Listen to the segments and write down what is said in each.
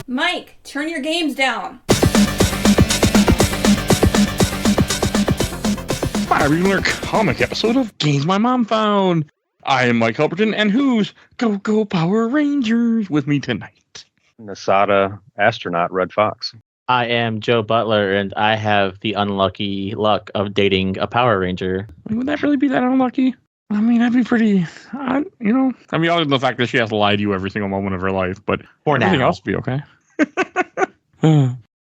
Mike, turn your games down. My regular comic episode of Games My Mom Found. I am Mike Albertin, and who's Go Power Rangers with me tonight? Nasada astronaut Red Fox. I am Joe Butler, and I have the unlucky luck of dating a Power Ranger. Would that really be that unlucky? I mean, that'd be pretty, other than the fact that she has to lie to you every single moment of her life, but For everything now. else would be okay.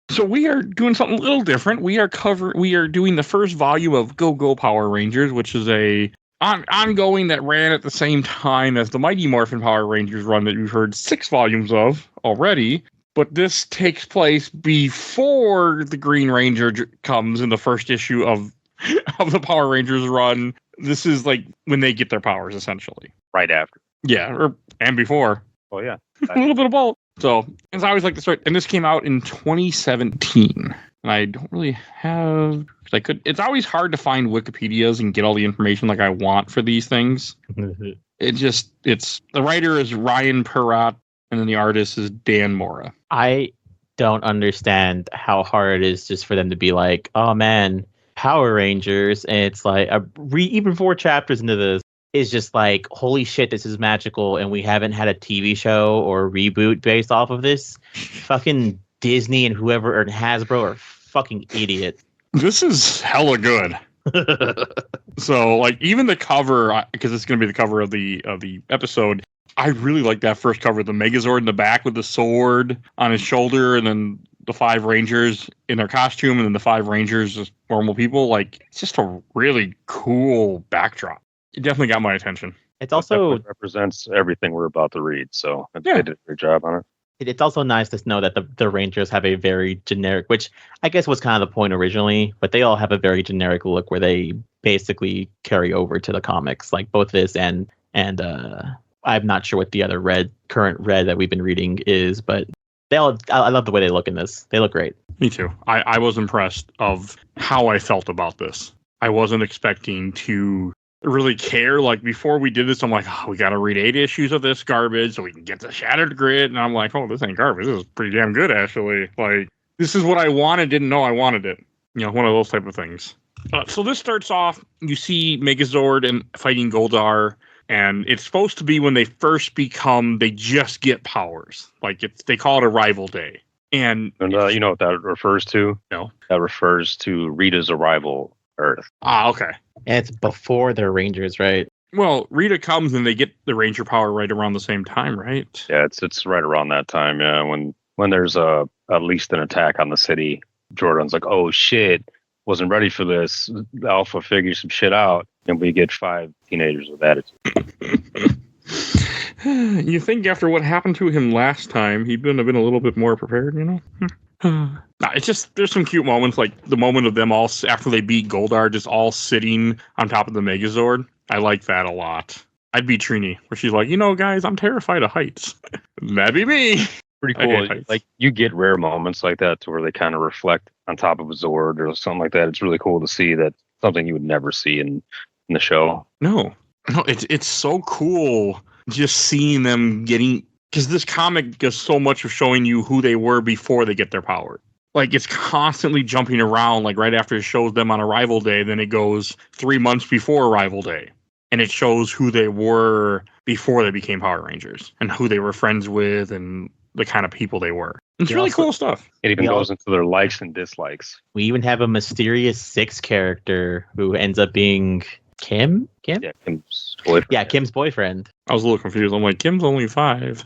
So we are doing something a little different. We are doing the first volume of Go Power Rangers, which is a ongoing that ran at the same time as the Mighty Morphin Power Rangers run that you've heard 6 volumes of already. But this takes place before the Green Ranger comes in the first issue of the Power Rangers run. This is like when they get their powers, essentially. Right after. Yeah, and before. Oh, yeah. A little bit of both. So, as I always like to start, and this came out in 2017. And I don't really have, it's always hard to find Wikipedias and get all the information like I want for these things. The writer is Ryan Perrott, and then the artist is Dan Mora. I don't understand how hard it is just for them to be like, oh man, Power Rangers. And it's like, even 4 chapters into this, is just like, holy shit, this is magical, and we haven't had a TV show or reboot based off of this. Fucking Disney and whoever, or Hasbro, are fucking idiots. This is hella good. So, like, even the cover, because it's going to be the cover of the episode, I really like that first cover. The Megazord in the back with the sword on his shoulder, and then the 5 Rangers in their costume, and then the 5 Rangers as normal people. Like, it's just a really cool backdrop. It definitely got my attention. It's also represents everything we're about to read, so Yeah. they did a great job on it. It's also nice to know that the Rangers have a very generic, which I guess was kind of the point originally, but they all have a very generic look where they basically carry over to the comics, like both this and I'm not sure what the other current red that we've been reading is, but I love the way they look in this. They look great. Me too. I was impressed of how I felt about this. I wasn't expecting to really care. Like, before we did this, I'm like, we got to read 8 issues of this garbage so we can get the Shattered Grid. And I'm like, oh, this ain't garbage. This is pretty damn good, actually. Like, this is what I wanted, didn't know I wanted it. One of those type of things. So this starts off, you see Megazord and fighting Goldar, and it's supposed to be when they first they just get powers. Like, they call it a rival day. And you know what that refers to? No. That refers to Rita's arrival Earth. Ah, okay. And it's before they're Rangers, right? Well, Rita comes and they get the Ranger power right around the same time, right? Yeah, it's right around that time. Yeah, when there's at least an attack on the city, Jordan's like, oh shit, wasn't ready for this. Alpha figures some shit out, and we get 5 teenagers with attitude. You think after what happened to him last time, he would have been a little bit more prepared, It's just, there's some cute moments, like the moment of them all, after they beat Goldar, just all sitting on top of the Megazord. I like that a lot. I'd be Trini, where she's like, guys, I'm terrified of heights. That'd be me. Pretty I hate cool. heights. Like, you get rare moments like that to where they kind of reflect on top of a Zord or something like that. It's really cool to see that, something you would never see in the show. No, it's so cool just seeing them getting, because this comic does so much of showing you who they were before they get their power. Like, it's constantly jumping around, like right after it shows them on Arrival Day, then it goes 3 months before Arrival Day. And it shows who they were before they became Power Rangers and who they were friends with and the kind of people they were. It's really cool stuff. It even goes into their likes and dislikes. We even have a mysterious 6th character who ends up being Kim? Yeah, Kim's boyfriend. Yeah, Kim's boyfriend. I was a little confused. I'm like, Kim's only 5.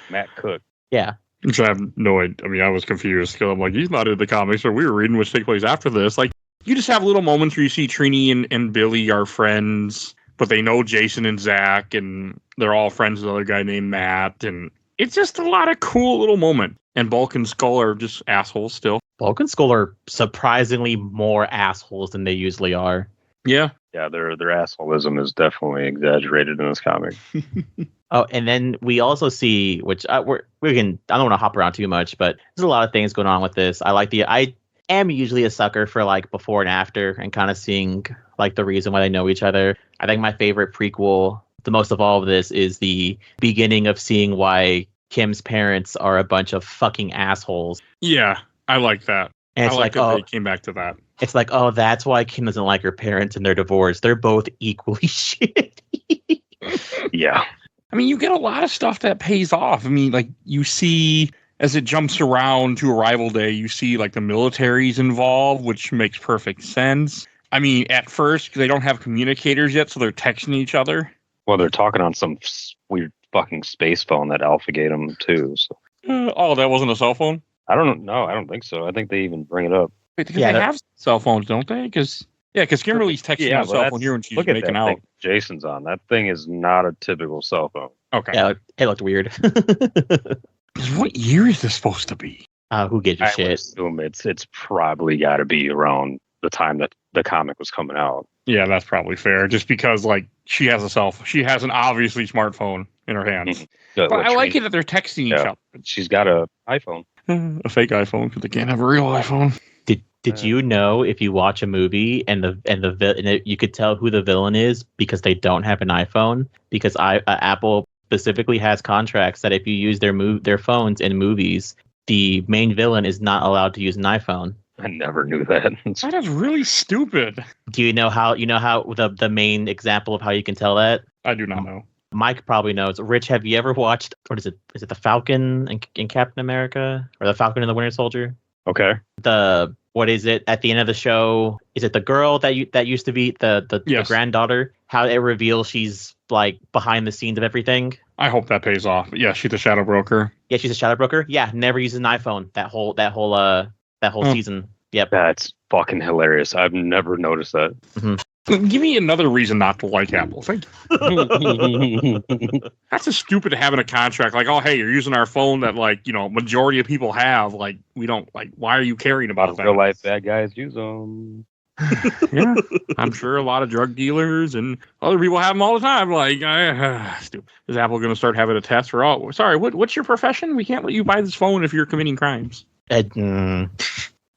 Matt Cook. Yeah. Which I have no idea. I mean, I was confused because I'm like, he's not in the comics that we were reading, which take place after this. Like, you just have little moments where you see Trini and Billy are friends, but they know Jason and Zach, and they're all friends with another guy named Matt, and it's just a lot of cool little moments. And Bulk and Skull are just assholes still. Bulk and Skull are surprisingly more assholes than they usually are. Yeah. Yeah, their assholism is definitely exaggerated in this comic. Oh, and then we also see, which I don't want to hop around too much, but there's a lot of things going on with this. I am usually a sucker for like before and after and kind of seeing like the reason why they know each other. I think my favorite prequel, the most of all of this, is the beginning of seeing why Kim's parents are a bunch of fucking assholes. Yeah, I like that. And it's I like like, that oh, they came back to that. it's like, oh, that's why Kim doesn't like her parents and they're divorced. They're both equally shitty. Yeah. I mean, you get a lot of stuff that pays off. I mean, like, you see, as it jumps around to Arrival Day, you see, like, the military's involved, which makes perfect sense. I mean, at first, they don't have communicators yet, so they're texting each other. Well, they're talking on some weird fucking space phone that Alpha gave them, too. So Oh, that wasn't a cell phone? I don't know. I don't think so. I think they even bring it up. Wait, because they have cell phones, don't they? Because Kimberly's texting on a cell phone here when she's look at making that out. thing Jason's on. That thing is not a typical cell phone. Okay. Yeah, it looked weird. 'Cause what year is this supposed to be? Who gives a I would shit? assume it's probably got to be around the time that the comic was coming out. Yeah, that's probably fair. Just because, like, she has an obviously smartphone in her hands. But I like it that they're texting each other. She's got a iPhone. A fake iPhone, because they can't have a real iPhone. Did you know if you watch a movie and you could tell who the villain is because they don't have an iPhone? Because Apple specifically has contracts that if you use their phones in movies, the main villain is not allowed to use an iPhone. I never knew that. That is really stupid. Do you know how the main example of how you can tell that? I do not know. Mike probably knows. Rich, have you ever watched, what is it? Is it the Falcon in Captain America or the Falcon and the Winter Soldier? Okay. What is it at the end of the show? Is it the girl that used to be the granddaughter? How it reveals she's like behind the scenes of everything. I hope that pays off. Yeah, she's a shadow broker. Yeah, she's a shadow broker. Yeah, never uses an iPhone that whole season. Yep. That's fucking hilarious. I've never noticed that. Mm-hmm. Give me another reason not to like Apple. Thank you. That's just stupid to have in a contract. Like, oh, hey, you're using our phone that, like, majority of people have. Like, we don't, like, why are you caring about that? Real life bad guys use them. Yeah, I'm sure a lot of drug dealers and other people have them all the time. Like, stupid. Is Apple going to start having a test for, what's your profession? We can't let you buy this phone if you're committing crimes. I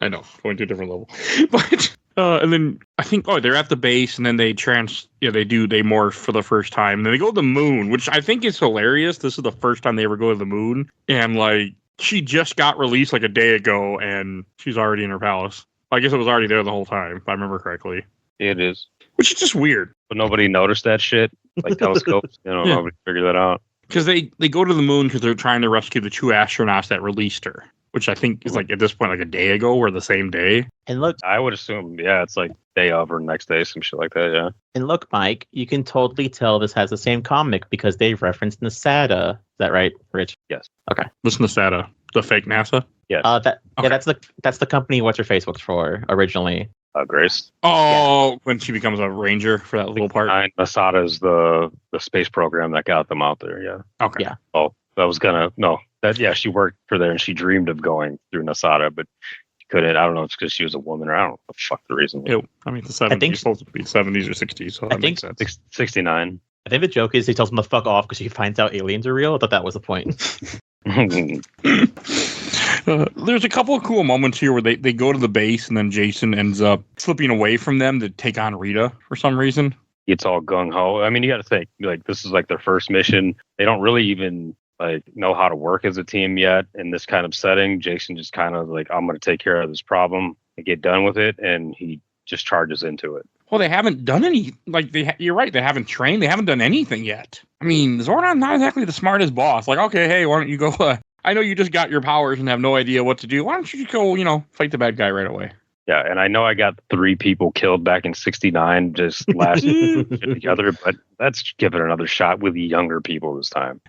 know, going to a different level. But, and then I think, they're at the base and then they morph for the first time. And then they go to the moon, which I think is hilarious. This is the first time they ever go to the moon. And, like, she just got released like a day ago and she's already in her palace. I guess it was already there the whole time, if I remember correctly. It is. Which is just weird. But nobody noticed that shit? Like telescopes? Nobody figured that out. Because they go to the moon because they're trying to rescue the 2 astronauts that released her. Which I think is, like, at this point, like a day ago or the same day. And look, I would assume, it's like day of or next day, some shit like that, yeah. And look, Mike, you can totally tell this has the same comic because they referenced NASADA. Is that right, Rich? Yes. Okay. What's NASADA? The fake NASA? Yeah. That's the company What's Her Face works for originally. Grace. Oh, when she becomes a ranger for that little part. NASADA is the space program that got them out there, yeah. Okay. Yeah. Oh, she worked for there and she dreamed of going through NASADA, but she couldn't. I don't know, it's because she was a woman or I don't know what the fuck the reason was. I mean, the 70s supposed to be 70s or 60s, so that makes sense. 69. I think the joke is he tells them to fuck off because he finds out aliens are real. I thought that was the point. There's a couple of cool moments here where they go to the base and then Jason ends up slipping away from them to take on Rita for some reason. It's all gung-ho. I mean, you got to think, like, this is like their first mission. They don't really even know how to work as a team yet in this kind of setting. Jason just kind of like, I'm going to take care of this problem and get done with it, and he just charges into it. Well, they haven't done any, you're right, they haven't trained, they haven't done anything yet. I mean, Zordon's not exactly the smartest boss. Like, okay, hey, why don't you go, I know you just got your powers and have no idea what to do. Why don't you just go, fight the bad guy right away? Yeah, and I know I got 3 people killed back in 69 just last together, but let's give it another shot with younger people this time.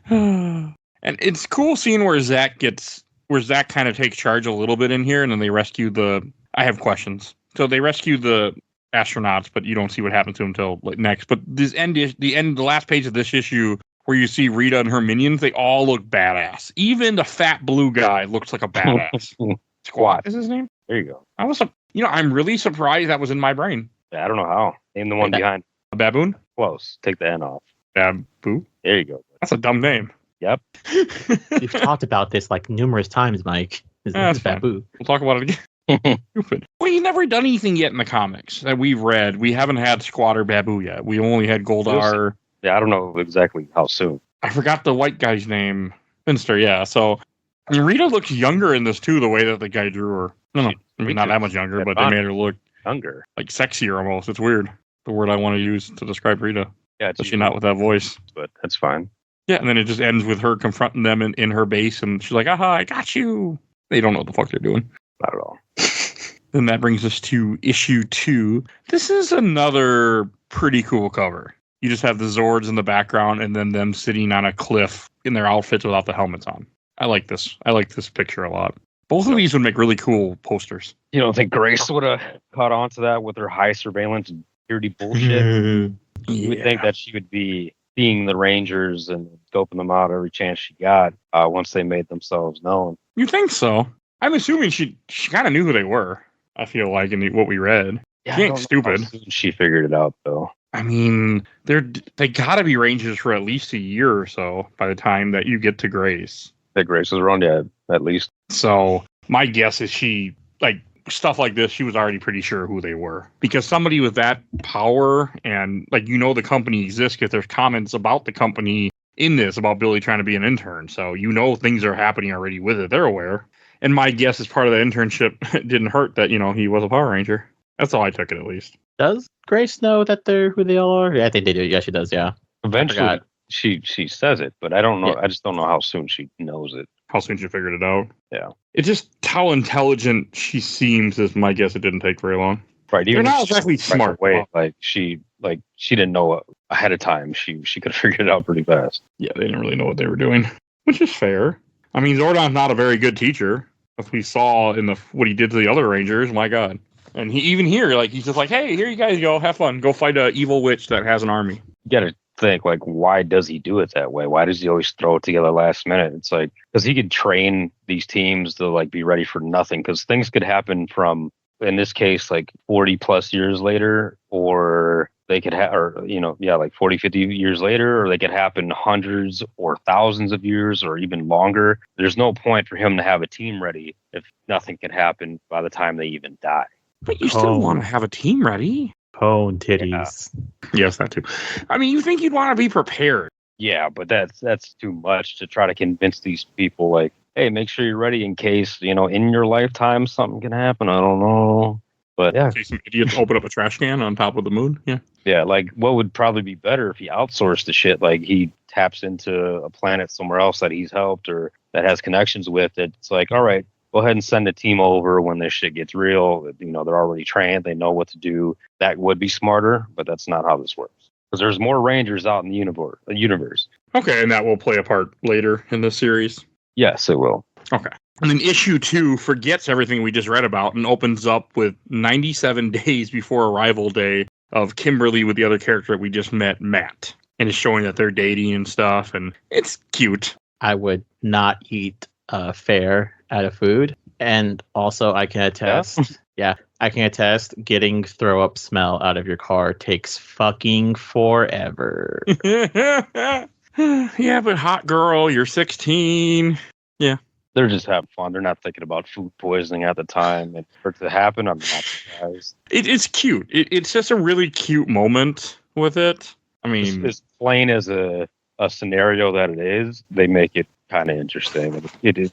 And it's cool seeing where Zach kind of takes charge a little bit in here, and then they rescue I have questions. So they rescue the astronauts, but you don't see what happens to them until next. But the last page of this issue, where you see Rita and her minions, they all look badass. Even the fat blue guy looks like a badass. Squat is his name? There you go. I'm really surprised that was in my brain. Yeah, I don't know how. Name the one behind. A baboon? Close. Take the N off. Babu? There you go. That's a dumb name. Yep. We've talked about this like numerous times, Mike. His name is Babu. We'll talk about it again. Stupid. Well, he's never done anything yet in the comics that we've read. We haven't had Squatter Babu yet. We only had Goldar. Yeah, I don't know exactly how soon. I forgot the white guy's name. Finster, yeah. So I mean, Rita looks younger in this too, the way that the guy drew her. No, I mean not that much younger, but they made her look younger, like sexier almost. It's weird. The word I want to use to describe Rita. Yeah, especially not with that voice. But that's fine. Yeah, and then it just ends with her confronting them in her base, and she's like, "Aha, I got you." They don't know what the fuck they're doing. Not at all. Then that brings us to issue 2. This is another pretty cool cover. You just have the Zords in the background, and then them sitting on a cliff in their outfits without the helmets on. I like this. I like this picture a lot. Both of these would make really cool posters. You don't think Grace would have caught on to that with her high surveillance and security bullshit? You would think that she would be seeing the Rangers and scoping them out every chance she got once they made themselves known. You think so? I'm assuming she kind of knew who they were. I feel like in what we read. Yeah, she ain't stupid. She figured it out though. I mean, they gotta be Rangers for at least a year or so by the time that you get to Grace. That Grace was around, yeah, at least. So my guess is she, like, stuff like this, she was already pretty sure who they were. Because somebody with that power and, like, the company exists because there's comments about the company in this about Billy trying to be an intern. So things are happening already with it. They're aware. And my guess is part of the internship didn't hurt that, he was a Power Ranger. That's all I took it, at least. Does Grace know that they're who they all are? Yeah, I think they do. Yeah, she does, yeah. Eventually, she says it, but I don't know. Yeah. I just don't know how soon she knows it. How soon she figured it out. Yeah. It's just how intelligent she seems is my guess. It didn't take very long. Right. They're not exactly smart. Way, she didn't know ahead of time. She could have figured it out pretty fast. Yeah, they didn't really know what they were doing, which is fair. I mean, Zordon's not a very good teacher. As we saw in what he did to the other Rangers, my God. And he's just like, hey, here you guys go, have fun, go fight an evil witch that has an army. You gotta think, like, why does he do it that way? Why does he always throw it together last minute? It's like, because he could train these teams to like be ready for nothing, because things could happen from, in this case, like 40 plus years later, or they could have, like 40, 50 years later, or they could happen hundreds or thousands of years or even longer. There's no point for him to have a team ready if nothing can happen by the time they even die. But you still want to have a team ready. Pone titties. Yeah. Yes, that too. I mean, you think you'd want to be prepared. Yeah, but that's too much to try to convince these people, like, hey, make sure you're ready in case, in your lifetime something can happen. I don't know. But yeah. Some idiots open up a trash can on top of the moon. Yeah. Yeah, like what would probably be better if he outsourced the shit, like he taps into a planet somewhere else that he's helped or that has connections with. It's like, all right, go ahead and send a team over when this shit gets real. They're already trained. They know what to do. That would be smarter, but that's not how this works. Because there's more Rangers out in the universe. Okay, and that will play a part later in the series? Yes, it will. Okay. And then issue 2 forgets everything we just read about and opens up with 97 days before arrival day of Kimberly with the other character that we just met, Matt. And it's showing that they're dating and stuff, and it's cute. I would not eat fare out of food. And also, I can attest, I can attest, getting throw up smell out of your car takes fucking forever. Yeah, but hot girl, you're 16. Yeah. They're just having fun. They're not thinking about food poisoning at the time. And for it to happen, I'm not surprised. It's cute. It's just a really cute moment with it. I mean, as plain as a scenario that it is, they make it kind of interesting. It is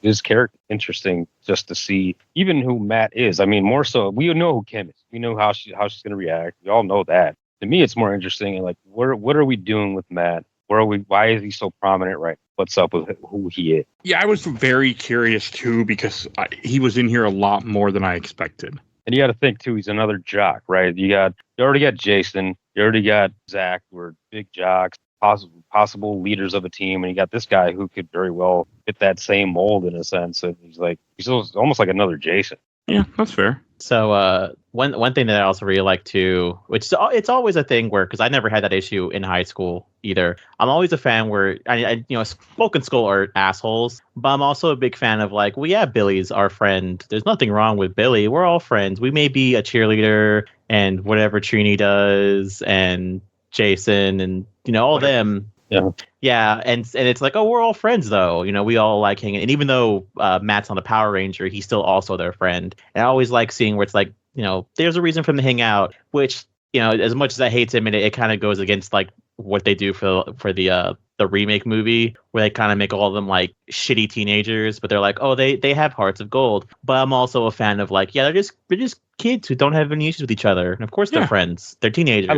interesting just to see even who Matt is. I mean, more so, we know who Kim is. We know how she's going to react. We all know that. To me, it's more interesting. Like, what are we doing with Matt? Why is he so prominent, right? What's up with who he is? Yeah, I was very curious too, because he was in here a lot more than I expected. And you got to think too, he's another jock, right? You already got Jason, you already got Zach, who are big jocks, possible leaders of a team, and you got this guy who could very well fit that same mold in a sense. And he's almost like another Jason. Yeah, that's fair. So one thing that I also really like too, which it's always a thing where, because I never had that issue in high school either. I'm always a fan where I Smoke and Skull are assholes, but I'm also a big fan of like, well, yeah, Billy's our friend. There's nothing wrong with Billy. We're all friends. We may be a cheerleader and whatever Trini does and Jason and all them. Yeah. Yeah, and it's like, oh, we're all friends though. We all like hanging. And even though Matt's not a Power Ranger, he's still also their friend. And I always like seeing where it's like, there's a reason for them to hang out. Which as much as I hate to admit it, it kind of goes against like what they do for the the remake movie where they kind of make all of them like shitty teenagers, but they're like, oh, they have hearts of gold. But I'm also a fan of like, yeah, they're just kids who don't have any issues with each other, and of course they're friends. They're teenagers.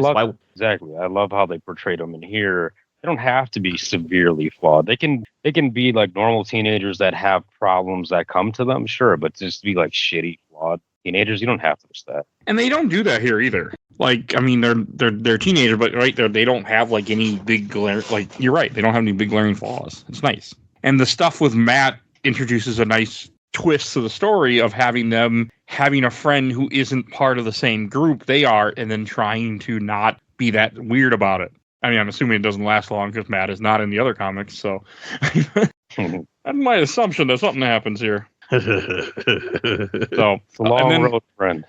Exactly. I love how they portrayed them in here. They don't have to be severely flawed. They can be like normal teenagers that have problems that come to them, sure, but just to be like shitty flawed teenagers, you don't have to push that. And they don't do that here either. Like, I mean, they're teenagers, but right there, they don't have like any big glare. Like, you're right, they don't have any big glaring flaws. It's nice. And the stuff with Matt introduces a nice twist to the story of having a friend who isn't part of the same group they are, and then trying to not be that weird about it. I mean, I'm assuming it doesn't last long because Matt is not in the other comics, so that's my assumption that something happens here. So it's a long road, friend.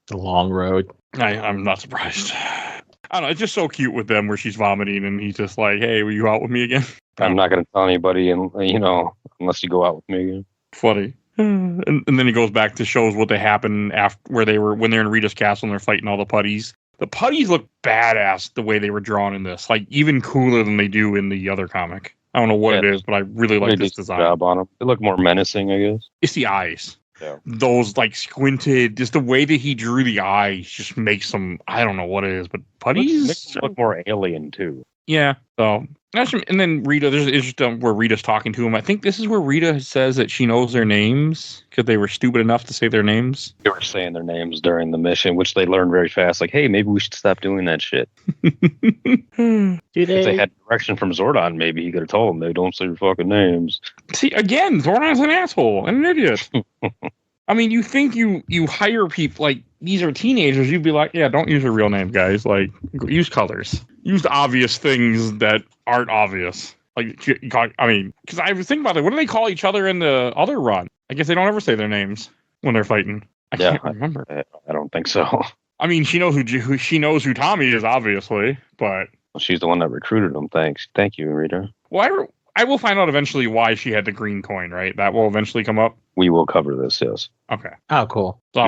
The long road. I'm not surprised. I don't know. It's just so cute with them where she's vomiting and he's just like, "Hey, will you out with me again?" I'm not going to tell anybody, and unless you go out with me again. Funny. And then he goes back to shows what they happened after when they're in Rita's castle and they're fighting all the putties. The putties look badass the way they were drawn in this, like even cooler than they do in the other comic. I don't know what it is, but I really like this design. Job on them. They look more menacing, I guess. It's the eyes. Yeah. Those like squinted, just the way that he drew the eyes just makes them. I don't know what it is, but putties makes them look more alien too. Yeah. So and then Rita, there's interesting where Rita's talking to him. I think this is where Rita says that she knows their names because they were stupid enough to say their names. They were saying their names during the mission, which they learned very fast. Like, hey, maybe we should stop doing that shit. If they had direction from Zordon, maybe he could have told them they don't say your fucking names. See, again, Zordon's an asshole and an idiot. I mean, you think you hire people like these are teenagers, you'd be like, yeah, don't use your real name, guys. Like, use colors. Use obvious things that aren't obvious. Like, I mean, because I was thinking about it. What do they call each other in the other run? I guess they don't ever say their names when they're fighting. I can't remember. I don't think so. I mean, she knows who Tommy is, obviously, but she's the one that recruited him. Thank you, Rita. Well, I will find out eventually why she had the green coin, right? That will eventually come up. We will cover this, yes. Okay. Oh, cool. So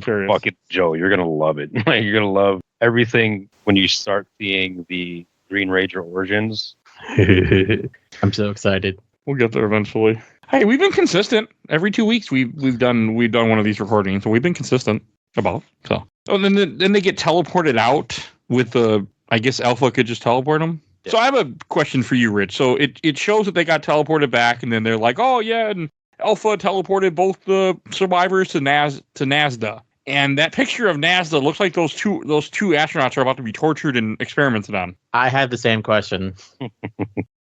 fuck it, Joe. You're gonna love it. Like, you're gonna love everything when you start seeing the Green Ranger origins. I'm so excited. We'll get there eventually. Hey, we've been consistent. Every 2 weeks we've done one of these recordings, so we've been consistent about. So then they get teleported out with the. I guess Alpha could just teleport them. Yeah. So I have a question for you, Rich. So it shows that they got teleported back, and then they're like, oh yeah, and Alpha teleported both the survivors to Nazda. And that picture of Nazda looks like those two astronauts are about to be tortured and experimented on. I had the same question.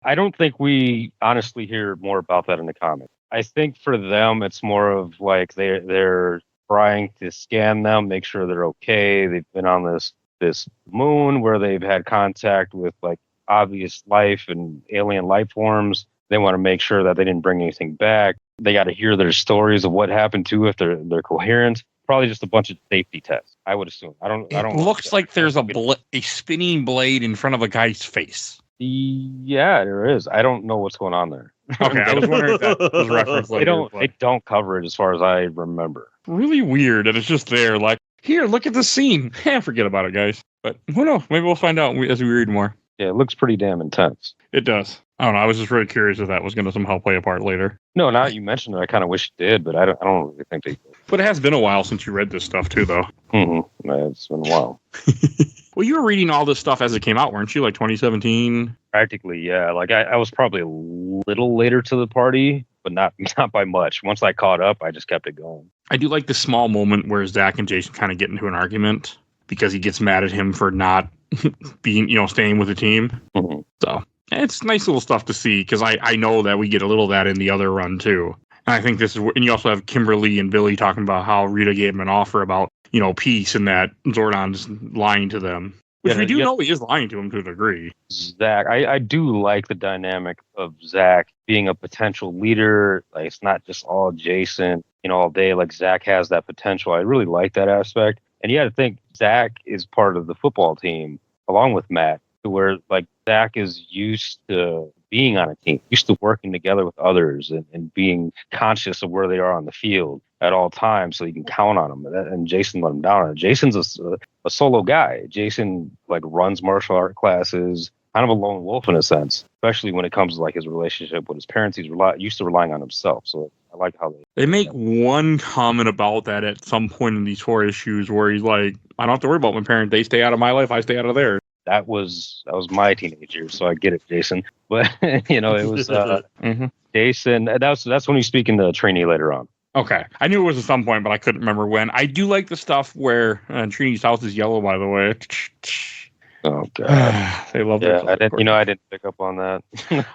I don't think we honestly hear more about that in the comics. I think for them, it's more of like they're trying to scan them, make sure they're okay. They've been on this moon where they've had contact with like obvious life and alien life forms. They want to make sure that they didn't bring anything back. They got to hear their stories of what happened to if they're coherent. Probably just a bunch of safety tests, I would assume. I don't. It looks like there's a spinning blade in front of a guy's face. Yeah, there is. I don't know what's going on there. Okay, I was wondering if that was referenced later. They don't cover it as far as I remember. Really weird, and it's just there. Like, here, look at the scene. Forget about it, guys. But who knows? Maybe we'll find out as we read more. Yeah, it looks pretty damn intense. It does. I don't know. I was just really curious if that was going to somehow play a part later. No, now that you mentioned it, I kind of wish it did, but I don't really think they did. But it has been a while since you read this stuff, too, though. Mm-hmm. Yeah, it's been a while. Well, you were reading all this stuff as it came out, weren't you? Like 2017? Practically, yeah. Like I was probably a little later to the party, but not by much. Once I caught up, I just kept it going. I do like the small moment where Zach and Jason kind of get into an argument because he gets mad at him for not being, staying with the team. Mm-hmm. So it's nice little stuff to see because I know that we get a little of that in the other run too. And I think this is, and you also have Kimberly and Billy talking about how Rita gave him an offer about, peace and that Zordon's lying to them. Which we do know he is lying to him to a degree. Zach, I do like the dynamic of Zach being a potential leader. Like, it's not just all Jason, all day. Like, Zach has that potential. I really like that aspect. And you got to think Zach is part of the football team along with Matt, where like Zach is used to being on a team, used to working together with others and being conscious of where they are on the field at all times so you can count on them. And Jason let him down. Jason's a solo guy. Jason like runs martial art classes, kind of a lone wolf in a sense, especially when it comes to like his relationship with his parents. He's used to relying on himself. So I like how they make one comment about that at some point in these 4 issues where he's like, I don't have to worry about my parents. They stay out of my life. I stay out of theirs. That was my teenage years, so I get it, Jason. But it was Jason. That's when he's speaking to Trini later on. Okay, I knew it was at some point, but I couldn't remember when. I do like the stuff where Trini's house is yellow, by the way. Oh god, they love that. Yeah, I didn't pick up on that.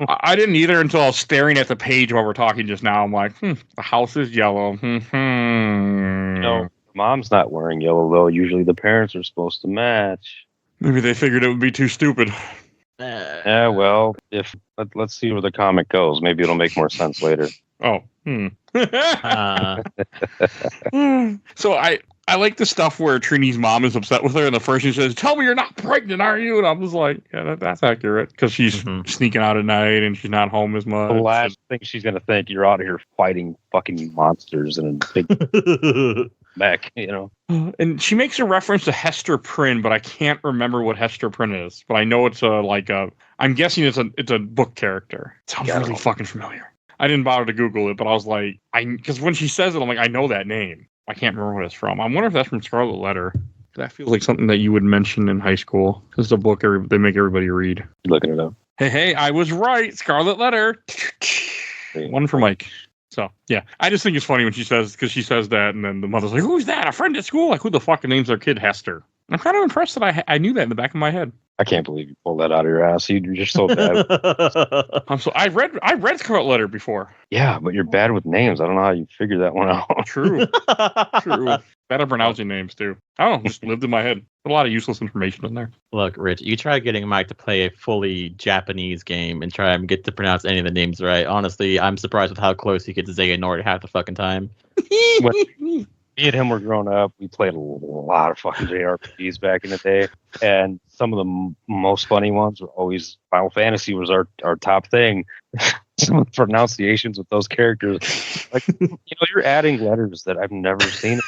I didn't either until I was staring at the page while we're talking just now. I'm like, the house is yellow. Mom's not wearing yellow though. Usually the parents are supposed to match. Maybe they figured it would be too stupid. Yeah, well, let's see where the comic goes. Maybe it'll make more sense later. Oh. So I like the stuff where Trini's mom is upset with her, and the first thing she says, "Tell me you're not pregnant, are you?" And I was like, "Yeah, that's accurate," because she's sneaking out at night and she's not home as much. The last thing she's gonna think, you're out here fighting fucking monsters in a big mech, And she makes a reference to Hester Prynne, but I can't remember what Hester Prynne is. But I know it's I'm guessing it's a book character. It sounds really fucking familiar. I didn't bother to Google it, but I was like, because when she says it, I'm like, I know that name. I can't remember what it's from. I wonder if that's from Scarlet Letter. That feels like something that you would mention in high school. It's a book they make everybody read. You're looking it up. Hey, I was right. Scarlet Letter. One for Mike. So, yeah. I just think it's funny when she says that, and then the mother's like, who's that? A friend at school? Like, who the fuck names their kid Hester? I'm kind of impressed that I knew that in the back of my head. I can't believe you pulled that out of your ass. You're just so bad. I read Scarlet Letter before. Yeah, but you're bad with names. I don't know how you figured that one out. True. Bad at pronouncing names, too. I don't know. Just lived in my head. A lot of useless information in there. Look, Rich, you try getting Mike to play a fully Japanese game and try and get to pronounce any of the names right. Honestly, I'm surprised with how close he gets to Xehanort half the fucking time. Me and him were growing up. We played a lot of fucking JRPGs back in the day, and some of the most funny ones were always Final Fantasy was our top thing. Some of the pronunciations with those characters, like you're adding letters that I've never seen.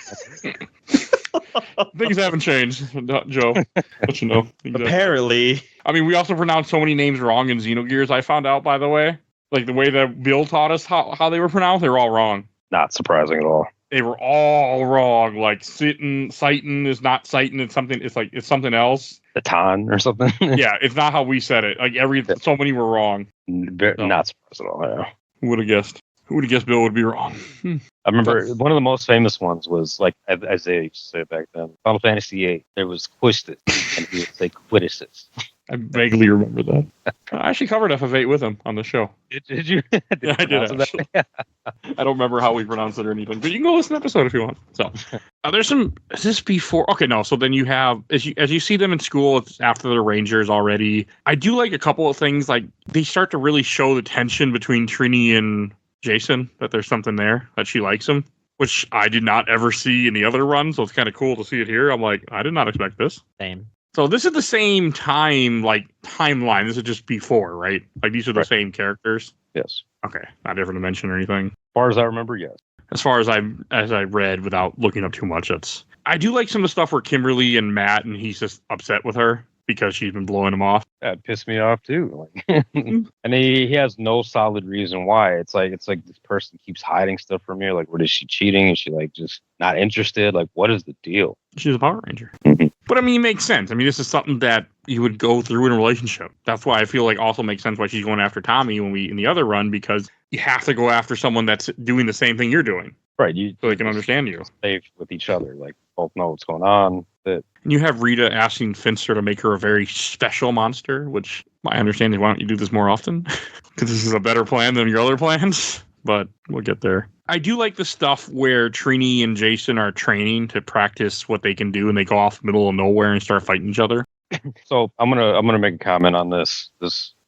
Things haven't changed, Joe. Let you know. Apparently. I mean, we also pronounced so many names wrong in Xenogears. I found out, by the way, like the way that Bill taught us how they were pronounced, they were all wrong. Not surprising at all. They were all wrong. Like Sighton is not Sighton. It's something else. Titan or something. Yeah, it's not how we said it. Like so many were wrong. Not surprised at all. Yeah. Who would have guessed? Who would have guessed Bill would be wrong? I remember one of the most famous ones was like Isaiah used to say it back then. Final Fantasy VIII. There was Quistis, and he would say Quitisis. I vaguely remember that. I actually covered FF8 with him on the show. Did you? Yeah, I did. I don't remember how we pronounced it or anything, but you can go listen to the episode if you want. So there's some. Is this before? Okay, no. So then you have as you see them in school, it's after the Rangers already. I do like a couple of things. Like they start to really show the tension between Trini and Jason. That there's something there that she likes him, which I did not ever see in the other run. So it's kind of cool to see it here. I'm like, I did not expect this. Same. So this is the same timeline. This is just before, right? Like these are the same characters. Yes. Okay. Not different dimension or anything. As far as I remember, yes. As far as I read without looking up too much, I do like some of the stuff where Kimberly and Matt and he's just upset with her because she's been blowing him off. That pissed me off too. And he has no solid reason why. It's like this person keeps hiding stuff from you. Like, what is she cheating? Is she like just not interested? Like, what is the deal? She's a Power Ranger. But I mean, it makes sense. I mean, this is something that you would go through in a relationship. That's why I feel like also makes sense why she's going after Tommy in the other run, because you have to go after someone that's doing the same thing you're doing. Right. So they can understand you. Safe with each other. Like, both know what's going on. And you have Rita asking Finster to make her a very special monster, which my understanding is, why don't you do this more often? Because this is a better plan than your other plans. But we'll get there. I do like the stuff where Trini and Jason are training to practice what they can do, and they go off middle of nowhere and start fighting each other. So I'm gonna make a comment on this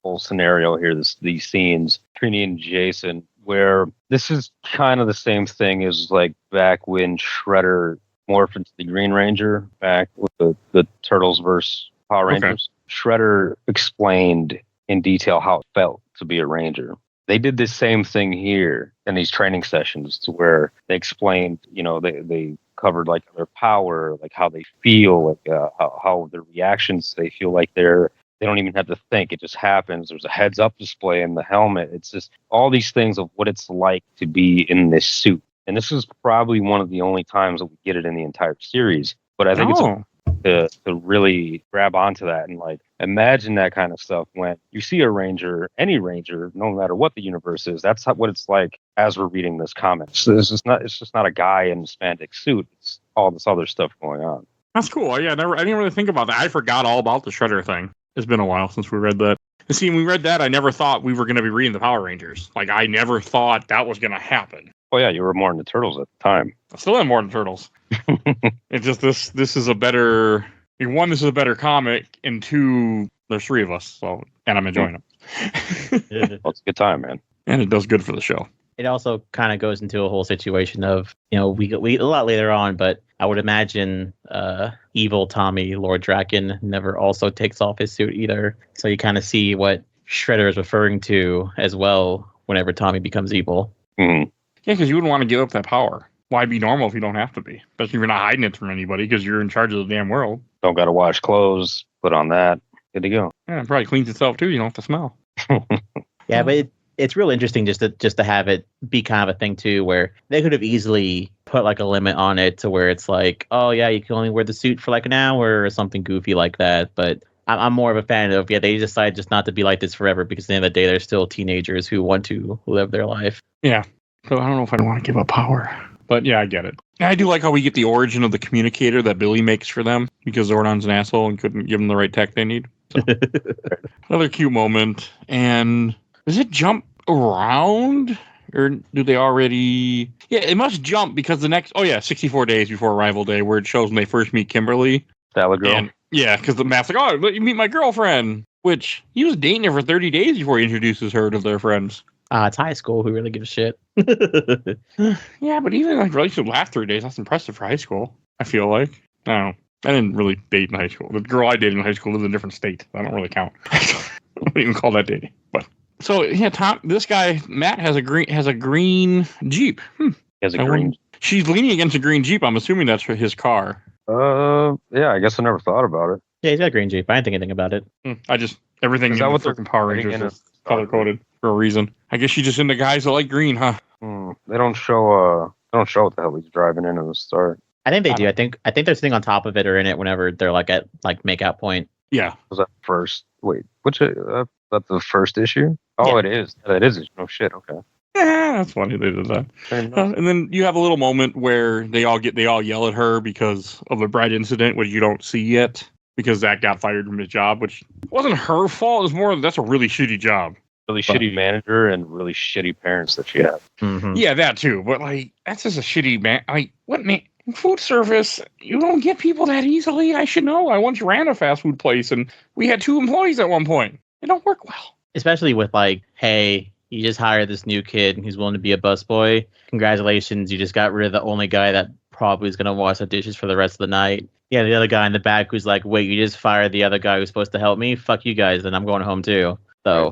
whole scenario here, these scenes, Trini and Jason, where this is kind of the same thing as like back when Shredder morphed into the Green Ranger back with the Turtles versus Power Rangers. Okay. Shredder explained in detail how it felt to be a Ranger. They did the same thing here in these training sessions, to where they explained, they covered like their power, like how they feel, like how their reactions, they feel like they're They don't even have to think. It just happens. There's a heads up display in the helmet. It's just all these things of what it's like to be in this suit. And this is probably one of the only times that we get it in the entire series. But I think it's to really grab onto that and like imagine that kind of stuff when you see a ranger, any ranger, no matter what the universe is. That's what it's like as we're reading this comic. So it's just not a guy in a spandex suit. It's all this other stuff going on. That's cool. Yeah, I didn't really think about that. I forgot all about the Shredder thing. It's been a while since we read that. And see, when we read that, I never thought we were going to be reading the Power Rangers. Like, I never thought that was going to happen. Oh yeah, you were more into Turtles at the time. I still am more than Turtles. It's just this is a better. One, this is a better comic, and two, there's three of us, so and I'm enjoying them. Well, it's a good time, man. And it does good for the show. It also kind of goes into a whole situation of, we a lot later on, but I would imagine evil Tommy, Lord Drakon, never also takes off his suit either. So you kind of see what Shredder is referring to as well whenever Tommy becomes evil. Mm-hmm. Yeah, because you wouldn't want to give up that power. Why be normal if you don't have to be? Especially if you're not hiding it from anybody because you're in charge of the damn world. Don't got to wash clothes, put on that. Good to go. Yeah, it probably cleans itself too. You don't have to smell. Yeah, but it's real interesting just to have it be kind of a thing too, where they could have easily put like a limit on it to where it's like, oh yeah, you can only wear the suit for like an hour or something goofy like that. But I'm more of a fan of, they decide just not to be like this forever because at the end of the day, they're still teenagers who want to live their life. Yeah. So I don't know if I'd want to give up power. But yeah, I get it. And I do like how we get the origin of the communicator that Billy makes for them because Zordon's an asshole and couldn't give them the right tech they need. So. Another cute moment. And does it jump around? Or do they already... Yeah, it must jump because the next... 64 days before Arrival Day where it shows when they first meet Kimberly. Salad girl. And, yeah, because the map's like, oh, let you meet my girlfriend. Which, he was dating her for 30 days before he introduces her to their friends. It's high school. Who really gives a shit? Yeah, but even like relationship last 3 days, that's impressive for high school. I feel like. I don't know. I didn't really date in high school. The girl I dated in high school lived in a different state. I don't really count. I don't even call that dating. But so yeah, this guy Matt has a green Jeep. He has a green. She's leaning against a green Jeep. I'm assuming that's for his car. Yeah. I guess I never thought about it. Yeah, he's got a green Jeep. I didn't think anything about it. Everything Is in that the what freaking Power Rangers is color coded for a reason. I guess she's just into guys that like green, huh? They don't show what the hell he's driving in the start. I think they do. I think they're sitting on top of it or in it whenever they're like at like makeout point. Yeah. Was that first? Wait, that's the first issue? Oh, Yeah. it is. It is. Oh shit. Okay. Yeah, that's funny they did that. And then you have a little moment where they all yell at her because of the bread incident, which you don't see yet, because Zach got fired from his job, which wasn't her fault. It was more that's a really shitty job. Really shitty manager and really shitty parents that she had. Mm-hmm. Yeah, that too. But like, that's just a shitty man. Like, what man? Food service, you don't get people that easily. I should know. I once ran a fast food place, and we had 2 employees at one point. It don't work well. Especially with like, hey, you just hired this new kid who's willing to be a busboy. Congratulations, you just got rid of the only guy that probably is going to wash the dishes for the rest of the night. Yeah, the other guy in the back who's like, wait, you just fired the other guy who's supposed to help me? Fuck you guys, then I'm going home too. So,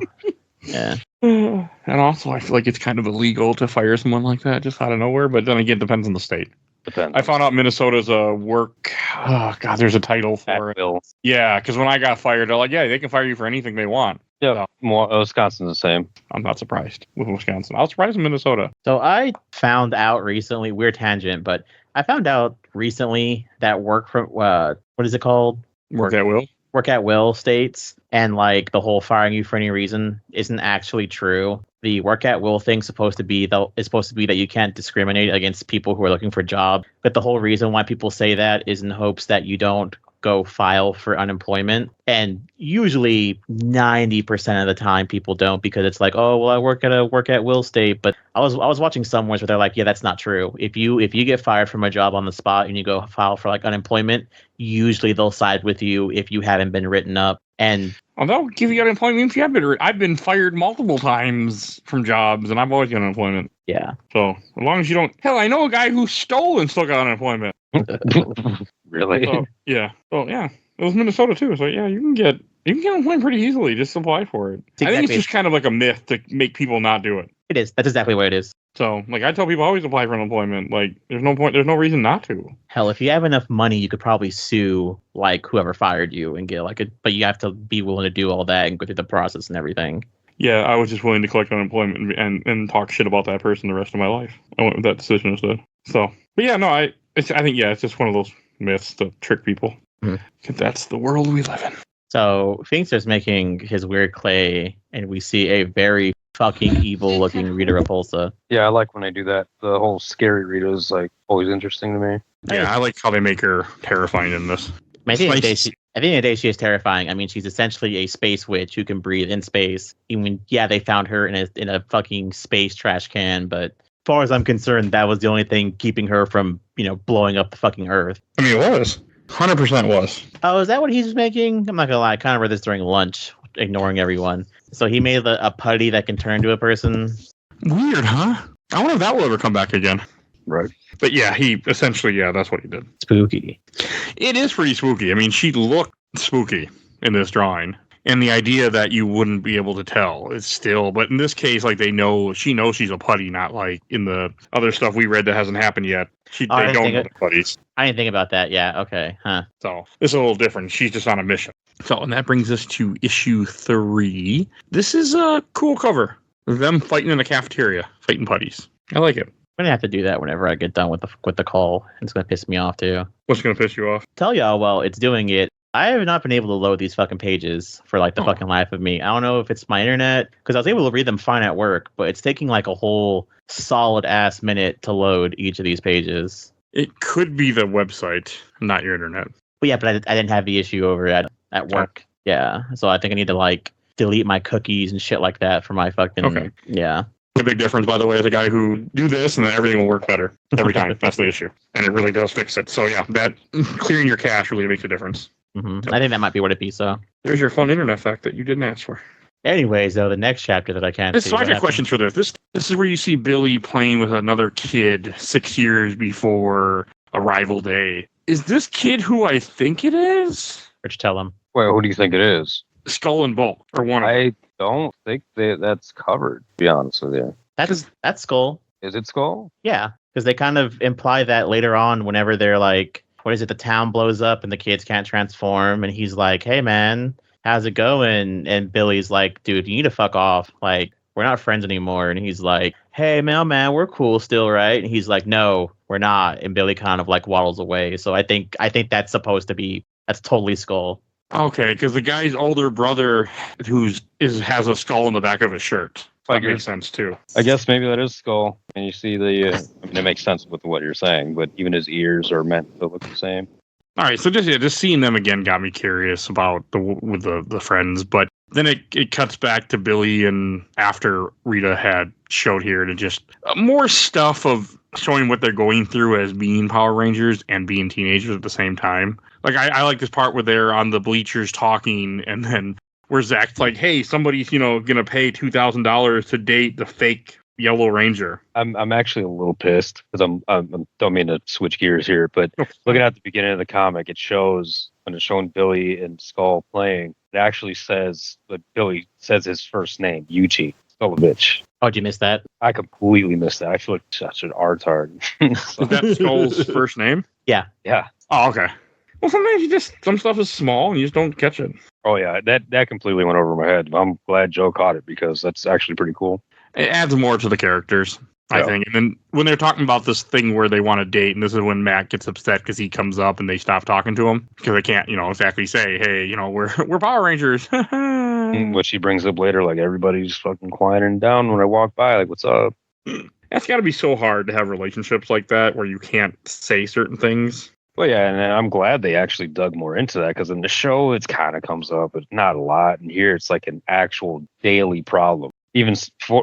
yeah. And also, I feel like it's kind of illegal to fire someone like that just out of nowhere. But then again, it depends on the state. I found out Minnesota's a work. Oh God, there's a title for it. Bill. Yeah, because when I got fired, they're like, yeah, they can fire you for anything they want. Yeah, Wisconsin's the same. I'm not surprised with Wisconsin. I was surprised in Minnesota. So I found out recently, weird tangent, but I found out recently that work from what is it called? Work at will. Work at will states and like the whole firing you for any reason isn't actually true. The work at will thing is supposed to be that you can't discriminate against people who are looking for a job. But the whole reason why people say that is in hopes that you don't go file for unemployment. And usually 90% of the time people don't, because it's like, oh, well, I work at a work at will state. But I was watching some ones where they're like, yeah, that's not true. If you get fired from a job on the spot and you go file for like unemployment, usually they'll side with you if you haven't been written up. And they'll give you unemployment if you have been. I've been fired multiple times from jobs, and I've always got unemployment. Yeah. So as long as you don't, hell, I know a guy who stole and still got unemployment. Really? So, yeah. So yeah, it was Minnesota too. So yeah, you can get unemployment pretty easily. Just apply for it. Exactly. I think it's just kind of like a myth to make people not do it. It is. That's exactly what it is. So, like, I tell people always apply for unemployment. Like, there's no point. There's no reason not to. Hell, if you have enough money, you could probably sue like whoever fired you and get like but you have to be willing to do all that and go through the process and everything. Yeah, I was just willing to collect unemployment and talk shit about that person the rest of my life. I went with that decision instead. So, but yeah, no, I think it's just one of those myths to trick people. Mm-hmm. That's the world we live in. So Finster's making his weird clay, and we see a very fucking evil looking Rita Repulsa. Yeah, I like when they do that. The whole scary Rita is like always interesting to me. Yeah, I like how they make her terrifying in this. I think in the day she is terrifying. I mean, she's essentially a space witch who can breathe in space. Even they found her in a fucking space trash can, but as far as I'm concerned, that was the only thing keeping her from, blowing up the fucking Earth. I mean, it was. 100% was. Oh, is that what he's making? I'm not gonna lie, I kind of read this during lunch, ignoring everyone. So he made a putty that can turn to a person. Weird, huh? I wonder if that will ever come back again. Right. But yeah, he essentially, that's what he did. Spooky. It is pretty spooky. I mean, she looked spooky in this drawing. And the idea that you wouldn't be able to tell is still, but in this case, like she knows she's a putty, not like in the other stuff we read that hasn't happened yet. They don't know the putties. I didn't think about that. Yeah. Okay. Huh. So it's a little different. She's just on a mission. So, and that brings us to issue 3. This is a cool cover. Them fighting in the cafeteria, fighting putties. I like it. I'm gonna have to do that whenever I get done with the call. It's gonna piss me off too. What's gonna piss you off? Tell y'all while it's doing it. I have not been able to load these fucking pages for like the fucking life of me. I don't know if it's my internet, because I was able to read them fine at work, but it's taking like a whole solid ass minute to load each of these pages. It could be the website, not your internet. But yeah, but I didn't have the issue over at work. Yeah, so I think I need to like delete my cookies and shit like that for my fucking yeah. The big difference, by the way, is a guy who do this and then everything will work better every time. That's the issue, and it really does fix it. So yeah, that clearing your cache really makes a difference. Mm-hmm. I think that might be what it be. So there's your fun internet fact that you didn't ask for. Anyways, though, the next chapter that I can't see. So I got questions for this. This is where you see Billy playing with another kid 6 years before Arrival Day. Is this kid who I think it is? Rich, tell him. Well, who do you think it is? Skull and Bolt, or one of them. I don't think that's covered, to be honest with you. That's Skull. Is it Skull? Yeah, because they kind of imply that later on whenever they're like, what is it, the town blows up and the kids can't transform, and he's like, hey man, how's it going? And Billy's like, dude, you need to fuck off. Like, we're not friends anymore. And he's like, hey man, we're cool still, right? And he's like, no, we're not. And Billy kind of like waddles away. So I think that's that's totally Skull. Okay, because the guy's older brother has a skull in the back of his shirt. That makes sense too. I guess maybe that is Skull. And you see it makes sense with what you're saying, but even his ears are meant to look the same. All right, so just seeing them again got me curious about the friends, but then it cuts back to Billy and after Rita had showed here to just more stuff of showing what they're going through as being Power Rangers and being teenagers at the same time. Like I like this part where they're on the bleachers talking, and then where Zach's like, "Hey, somebody's gonna pay $2,000 to date the fake Yellow Ranger." I'm actually a little pissed because I don't mean to switch gears here, but looking at the beginning of the comic, it shows when it's showing Billy and Skull playing, it actually says that Billy says his first name, Yuchi. Son of a bitch. Oh, did you miss that? I completely missed that. I feel like such an artard. So. Is that Skull's first name? Yeah. Yeah. Oh, okay. Well, sometimes some stuff is small and you just don't catch it. Oh, yeah. That completely went over my head. I'm glad Joe caught it because that's actually pretty cool. It adds more to the characters, I think. And then when they're talking about this thing where they want to date, and this is when Matt gets upset because he comes up and they stop talking to him because they can't, exactly say, hey, we're Power Rangers. What she brings up later, like everybody's fucking quieting down when I walk by, like, what's up? That's got to be so hard to have relationships like that where you can't say certain things. Well, yeah, and I'm glad they actually dug more into that because in the show, it kind of comes up, but not a lot. And here, it's like an actual daily problem. Even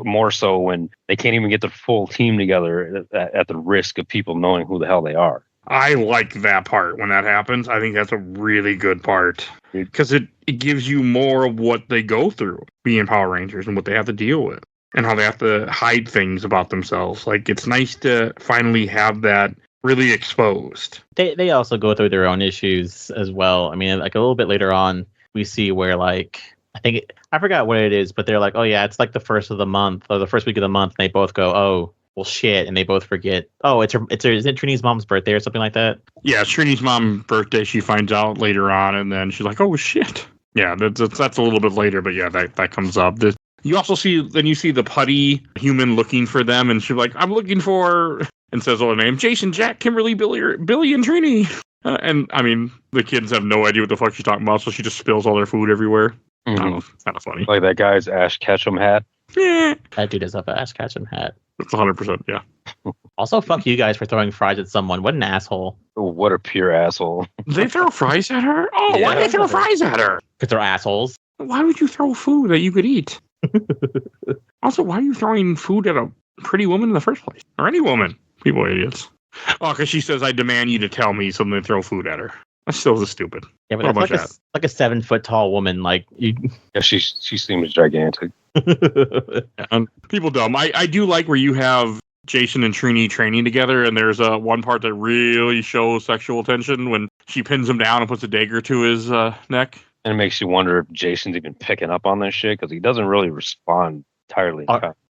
more so when they can't even get the full team together at the risk of people knowing who the hell they are. I like that part when that happens. I think that's a really good part because it gives you more of what they go through being Power Rangers and what they have to deal with and how they have to hide things about themselves. Like, it's nice to finally have that really exposed. They also go through their own issues as well. I mean, like a little bit later on, we see where like I forgot what it is, but they're like, oh yeah, it's like the first of the month or the first week of the month, and they both go, oh well, shit, and they both forget. Oh, is it Trini's mom's birthday or something like that? Yeah, it's Trini's mom's birthday. She finds out later on, and then she's like, oh shit. Yeah, that's a little bit later, but yeah, that comes up. You also see the putty human looking for them, and she's like, I'm looking for, and says all the name, Jason, Jack, Kimberly, Billy, and Trini. And I mean, the kids have no idea what the fuck she's talking about, so she just spills all their food everywhere. Mm-hmm. I don't know, it's kind of funny. Like that guy's Ash Ketchum hat. Yeah, that dude does have an Ash Ketchum hat. That's 100%. Yeah. Also, fuck you guys for throwing fries at someone. What an asshole! Oh, what a pure asshole! They throw fries at her? Oh, Yeah. why did they throw fries at her? Because they're assholes. Why would you throw food that you could eat? Also, why are you throwing food at a pretty woman in the first place? Or any woman? People are idiots. Oh, because she says, I demand you to tell me, so they throw food at her. That's so stupid. Yeah, but that's like a 7 foot tall woman. Like you. Yeah, she seems gigantic. And people dumb. I do like where you have Jason and Trini training together, and there's one part that really shows sexual tension when she pins him down and puts a dagger to his neck. And it makes you wonder if Jason's even picking up on this shit, because he doesn't really respond entirely.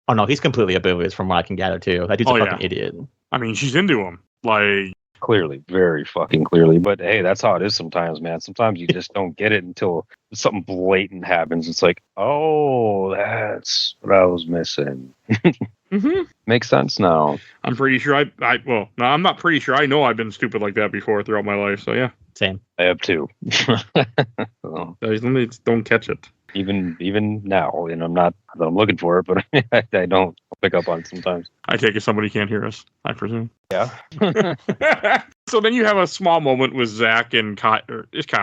Oh no, he's completely oblivious from what I can gather too. That dude's a fucking idiot. I mean, she's into him. Like, clearly, very fucking clearly. But hey, that's how it is sometimes, man. Sometimes you just don't get it until something blatant happens. It's like, oh, that's what I was missing. mm-hmm. Makes sense now. I'm pretty sure no, I'm not pretty sure. I know I've been stupid like that before throughout my life. So yeah. Same. I have too. So, don't catch it. Even now, and I'm looking for it, but I don't pick up on it sometimes. I take it somebody can't hear us, I presume. Yeah. So then you have a small moment with Zach and Kyle,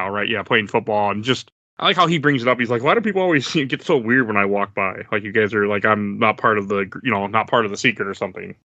right? Yeah, playing football, and just I like how he brings it up. He's like, "Why do people always get so weird when I walk by? Like you guys are like I'm not part of the not part of the secret or something."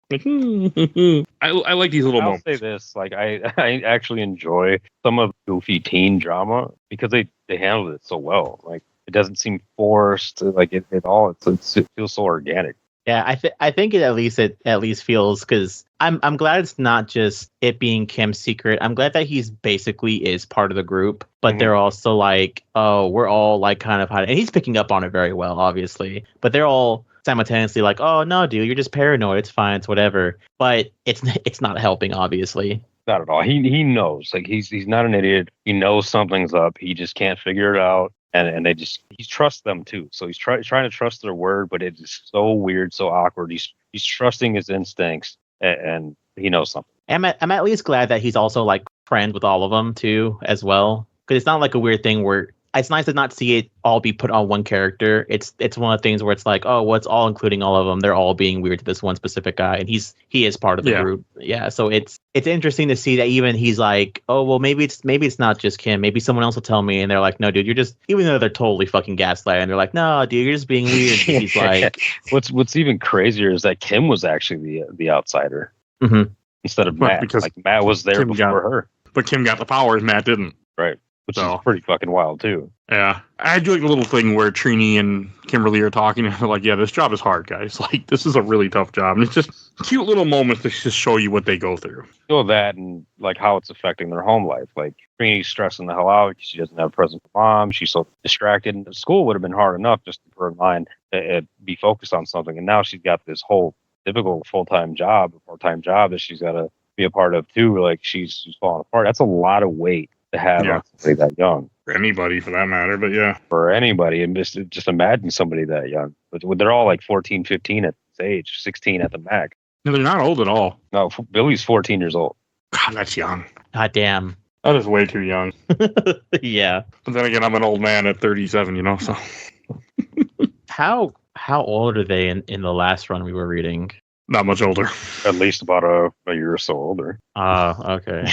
I like these little moments. I'll say this: like I actually enjoy some of goofy teen drama because they handled it so well. Like it doesn't seem forced. Like it feels so organic. Yeah, I think it at least feels, because I'm glad it's not just it being Kim's secret. I'm glad that he's basically is part of the group, but they're also like, oh, we're all like kind of hiding, and he's picking up on it very well, obviously. But they're all simultaneously like, oh no, dude, you're just paranoid. It's fine, it's whatever. But it's not helping, obviously. Not at all. He knows. Like he's not an idiot. He knows something's up. He just can't figure it out. And he trusts them too. So he's trying to trust their word, but it is so weird, so awkward. He's trusting his instincts, and he knows something. I'm at least glad that he's also like friends with all of them too, as well. Because it's not like a weird thing where it's nice to not see it all be put on one character. It's one of the things where it's like, oh, well, it's all including all of them. They're all being weird to this one specific guy, and he is part of the group. Yeah, so it's interesting to see that even he's like, oh, well, maybe it's not just Kim. Maybe someone else will tell me, and they're like, no, dude, you're just, even though they're totally fucking gaslighting, and they're like, no, dude, you're just being weird. And he's like, what's even crazier is that Kim was actually the outsider instead of Matt. Because like Matt was there before her, but Kim got the powers, Matt didn't. Right. Which is pretty fucking wild, too. Yeah. I do like the little thing where Trini and Kimberly are talking, and they're like, yeah, this job is hard, guys. Like, this is a really tough job. And it's just cute little moments to just show you what they go through. You know that, and, like, how it's affecting their home life. Like, Trini's stressing the hell out because she doesn't have a present for mom. She's so distracted. And school would have been hard enough just for her mind to be focused on something. And now she's got this whole difficult part-time job that she's got to be a part of, too. Like, she's falling apart. That's a lot of weight to have on somebody that young. For anybody, for that matter, but yeah. For anybody, and just imagine somebody that young. But they're all like 14, 15 at this age, 16 at the max. No, they're not old at all. No, Billy's 14 years old. God, that's young. God damn. That is way too young. Yeah. But then again, I'm an old man at 37, so. How old are they in the last run we were reading? Not much older. At least about a year or so older. Okay.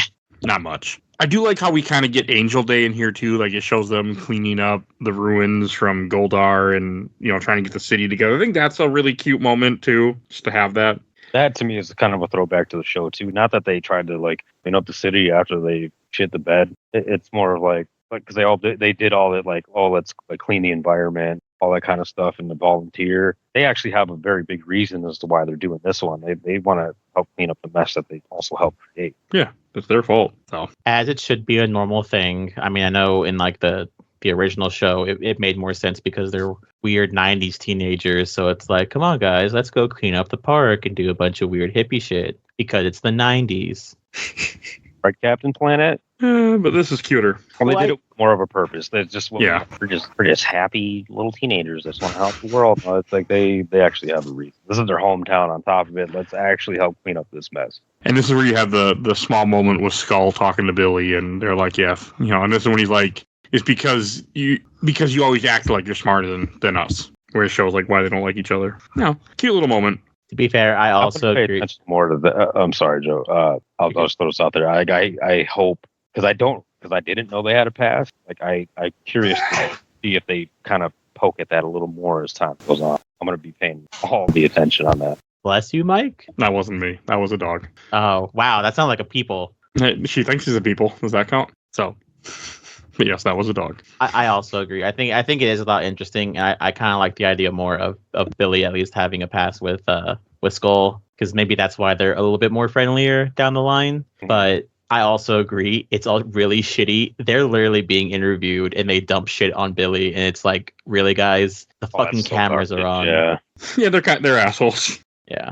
Not much. I do like how we kind of get Angel Day in here too. Like it shows them cleaning up the ruins from Goldar and trying to get the city together. I think that's a really cute moment too, just to have that. That to me is kind of a throwback to the show too. Not that they tried to like clean up the city after they shit the bed. It's more like because they did all that, like, oh, let's like clean the environment, all that kind of stuff, and the volunteer. They actually have a very big reason as to why they're doing this one. They want to help clean up the mess that they also help create. Yeah, it's their fault. So as it should be a normal thing. I mean, I know in like the the original show, it made more sense because they're weird 90s teenagers. So it's like, come on, guys, let's go clean up the park and do a bunch of weird hippie shit because it's the 90s. Right, Captain Planet? But this is cuter. Well, they did it with more of a purpose. They just Yeah. we're just happy little teenagers that want to help the world. No, it's like they actually have a reason. This is their hometown on top of it. Let's actually help clean up this mess. And this is where you have the small moment with Skull talking to Billy, and they're like, yeah, and this is when he's like, it's because you always act like you're smarter than us. Where it shows like why they don't like each other. No, cute little moment. To be fair, I also agree. More to the. I'm sorry, Joe. I'll just throw this out there. I hope because I didn't know they had a past. Like I'm curious to see if they kind of poke at that a little more as time goes on. I'm going to be paying all the attention on that. Bless you, Mike. That wasn't me. That was a dog. Oh wow, that sounds like a people. She thinks she's a people. Does that count? So, but yes, that was a dog. I also agree. I think it is a lot interesting. I kind of like the idea more of Billy at least having a past with Skull, because maybe that's why they're a little bit more friendlier down the line. But I also agree it's all really shitty. They're literally being interviewed and they dump shit on Billy, and it's like, really, guys, the fucking cameras are on. Yeah, they're assholes. Yeah.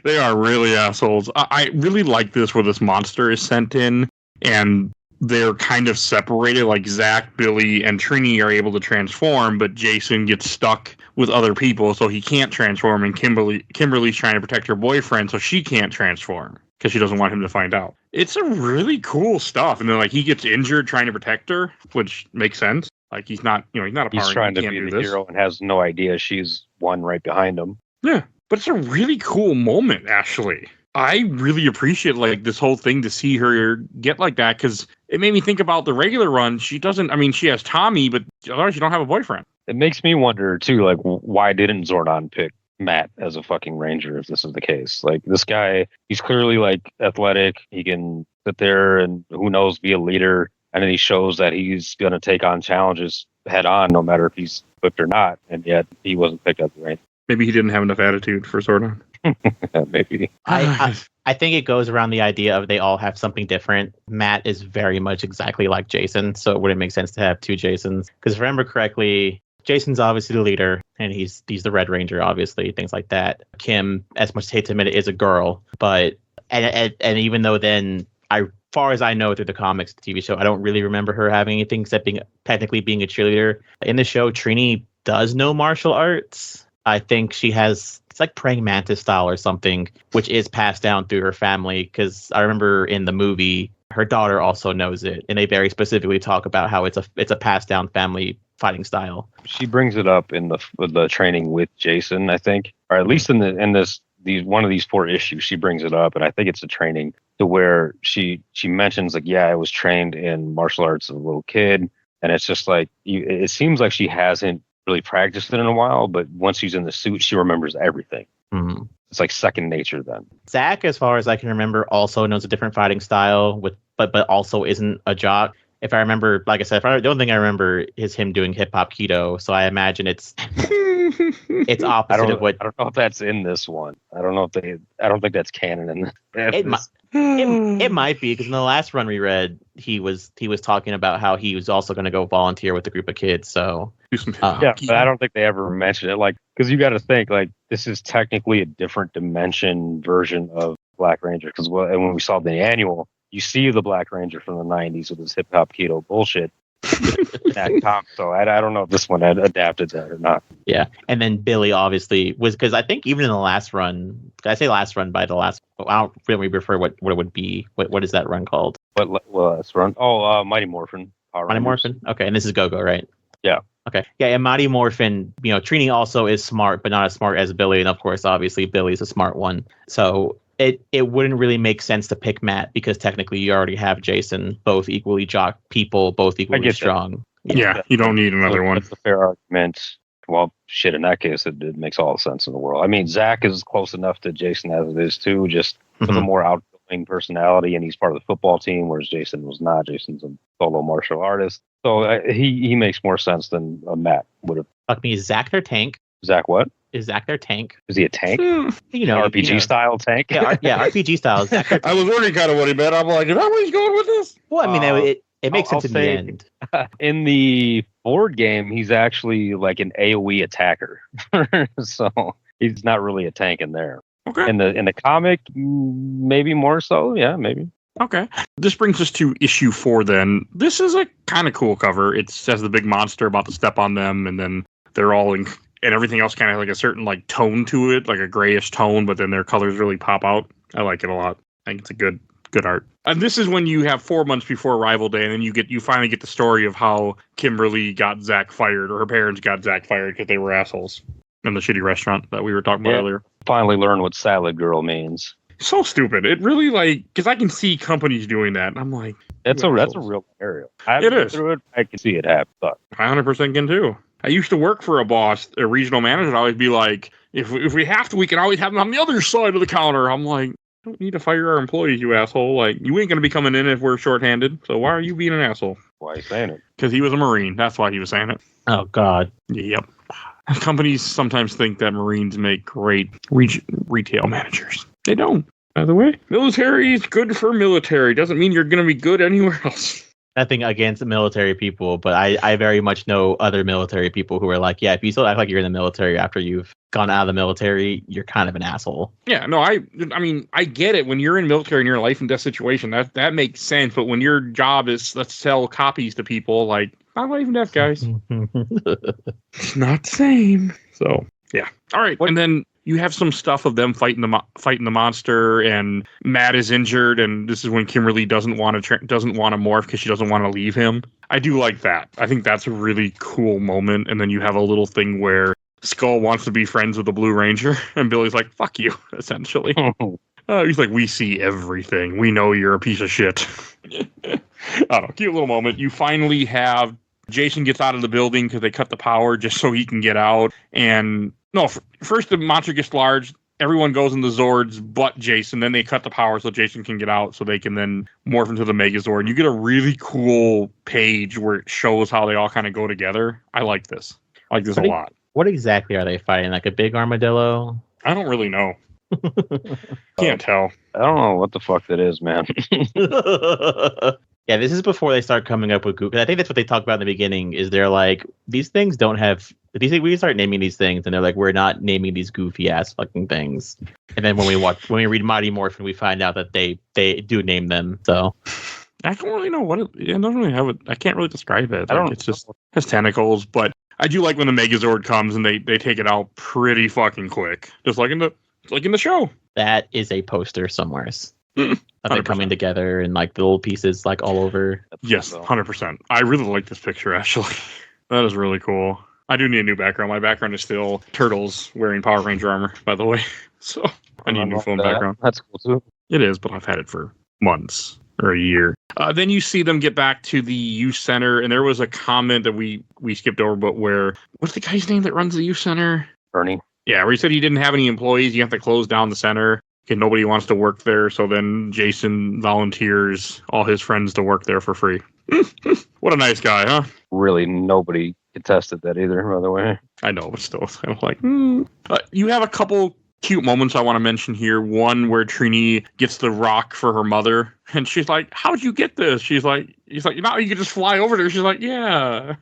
They are really assholes. I really like this where this monster is sent in and they're kind of separated. Like Zach, Billy, and Trini are able to transform, but Jason gets stuck with other people, so he can't transform. And Kimberly's trying to protect her boyfriend, so she can't transform because she doesn't want him to find out. It's a really cool stuff. And then like he gets injured trying to protect her, which makes sense. Like he's not a Power Ranger. He's trying to be the hero and has no idea she's one right behind him. Yeah. But it's a really cool moment, actually. I really appreciate like this whole thing to see her get like that, because it made me think about the regular run. She has Tommy, but otherwise she don't have a boyfriend. It makes me wonder too, like why didn't Zordon pick Matt as a fucking ranger if this is the case? Like this guy, he's clearly like athletic. He can sit there and who knows, be a leader. And then he shows that he's going to take on challenges head on, no matter if he's equipped or not. And yet he wasn't picked up the ranger. Maybe he didn't have enough attitude for Zordon. Maybe. I think it goes around the idea of they all have something different. Matt is very much exactly like Jason, so it wouldn't make sense to have two Jasons. Because if I remember correctly, Jason's obviously the leader, and he's the Red Ranger, obviously, things like that. Kim, as much as I hate to admit it, is a girl, but and even though then far as I know through the comics, the TV show, I don't really remember her having anything except technically being a cheerleader. In the show, Trini does know martial arts. I think she has, it's like praying mantis style or something, which is passed down through her family. Because I remember in the movie, her daughter also knows it, and they very specifically talk about how it's a passed down family fighting style. She brings it up in the training with Jason, I think, or at least in one of these 4 issues, she brings it up, and I think it's a training to where she mentions like, yeah, I was trained in martial arts as a little kid, and it's just like it seems like she hasn't really practiced it in a while, but once she's in the suit, she remembers everything. Mm-hmm. It's like second nature then. Zach, as far as I can remember, also knows a different fighting style, but also isn't a jock. If I remember, like I said, the only thing I remember is him doing hip hop keto. So I imagine it's opposite of what. I don't know if that's in this one. I don't think that's canon in this. It might be, because in the last run we read, he was talking about how he was also going to go volunteer with a group of kids. So yeah, but I don't think they ever mentioned it. Like, because you got to think like this is technically a different dimension version of Black Ranger. Because when we saw the annual, you see the Black Ranger from the 90s with his hip hop keto bullshit. So I don't know if this one had adapted that or not. Yeah, and then Billy obviously was, because I think even in the last run, I say last run by the last, I don't really refer what it would be. What is that run called? What last run? Oh, Mighty Morphin. Mighty Morphin. Okay, and this is Go-Go, right? Yeah. Okay. Yeah, and Mighty Morphin, Trini also is smart, but not as smart as Billy, and of course, obviously, Billy's a smart one. So it wouldn't really make sense to pick Matt, because technically you already have Jason, both equally jock people, both equally strong. Yeah, you don't need another one. That's a fair argument. Well, shit, in that case, it makes all the sense in the world. I mean, Zach is close enough to Jason as it is, too, just with a more outgoing personality, and he's part of the football team, whereas Jason was not. Jason's a solo martial artist. So he makes more sense than Matt would have. Fuck me, is Zach their tank? Zach what? Is Zach their tank? Is he a tank? RPG style tank? Yeah, RPG style. I was wondering kind of what he meant. I'm like, is that where he's going with this? Well, I mean, It makes I'll sense in the end. In the board game, he's actually like an AoE attacker, so he's not really a tank in there. Okay. In the comic, maybe more so. Yeah, maybe. Okay. This brings us to issue 4 then. This is a kind of cool cover. It says the big monster about to step on them, and then they're all in, and everything else kind of like a certain like tone to it, like a grayish tone, but then their colors really pop out. I like it a lot. I think it's a good art. And this is when you have 4 months before Rival Day, and then you finally get the story of how Kimberly got Zach fired, or her parents got Zach fired because they were assholes in the shitty restaurant that we were talking about earlier. Finally learn what salad girl means. So stupid. It really because I can see companies doing that, and I'm like, that's a real area. I can see it happen. But I 100% can too. I used to work for a boss, a regional manager. I'd always be like, if we have to, we can always have them on the other side of the counter. I'm like, I don't need to fire our employees, you asshole. Like, you ain't going to be coming in if we're shorthanded. So why are you being an asshole? Why are you saying it? Because he was a Marine. That's why he was saying it. Oh, God. Yep. Companies sometimes think that Marines make great retail managers. They don't. By the way, military is good for military. Doesn't mean you're going to be good anywhere else. Nothing against military people, but I very much know other military people who are like, yeah, if you still act like you're in the military after you've gone out of the military, you're kind of an asshole. Yeah, no, I mean, I get it. When you're in military and you're in a life and death situation, that makes sense. But when your job is, let's sell copies to people, like, not life and death, guys. It's not the same. So, yeah. All right. And then you have some stuff of them fighting the monster, and Matt is injured, and this is when Kimberly doesn't want to morph because she doesn't want to leave him. I do like that. I think that's a really cool moment. And then you have a little thing where Skull wants to be friends with the Blue Ranger, and Billy's like, "Fuck you," essentially. He's like, "We see everything. We know you're a piece of shit." I don't know. Cute little moment. You finally have Jason gets out of the building because they cut the power just so he can get out. And no, first the monster gets large. Everyone goes in the Zords but Jason. Then they cut the power so Jason can get out so they can then morph into the Megazord. And you get a really cool page where it shows how they all kind of go together. I like this. I like this a lot. What exactly are they fighting? Like a big armadillo? I don't really know. Can't tell. I don't know what the fuck that is, man. Yeah, this is before they start coming up with goofy. I think that's what they talk about in the beginning. Is they're like, these things don't have. We can start naming these things, and they're like, we're not naming these goofy ass fucking things. And then when we read Mighty Morphin, we find out that they do name them. So I don't really know what it. I don't really have it. I can't really describe it. It's just it has tentacles, but I do like when the Megazord comes and they take it out pretty fucking quick, just like in the show. That is a poster somewhere. Of it coming together and like the little pieces like all over. Yes, 100%. I really like this picture, actually. That is really cool. I do need a new background. My background is still Turtles wearing Power Ranger armor, by the way. So I need a new phone background. That's cool too. It is, but I've had it for months or a year. Then you see them get back to the youth center, and there was a comment that we skipped over, but what's the guy's name that runs the youth center? Bernie. Yeah, where he said he didn't have any employees. You have to close down the center. Okay, nobody wants to work there, so then Jason volunteers all his friends to work there for free. What a nice guy, huh? Really, nobody contested that either, by the way. I know, but still, it's kind of like... You have a couple cute moments I want to mention here. One where Trini gets the rock for her mother, and she's like, "How'd you get this?" He's like, you can just fly over there. She's like, "Yeah."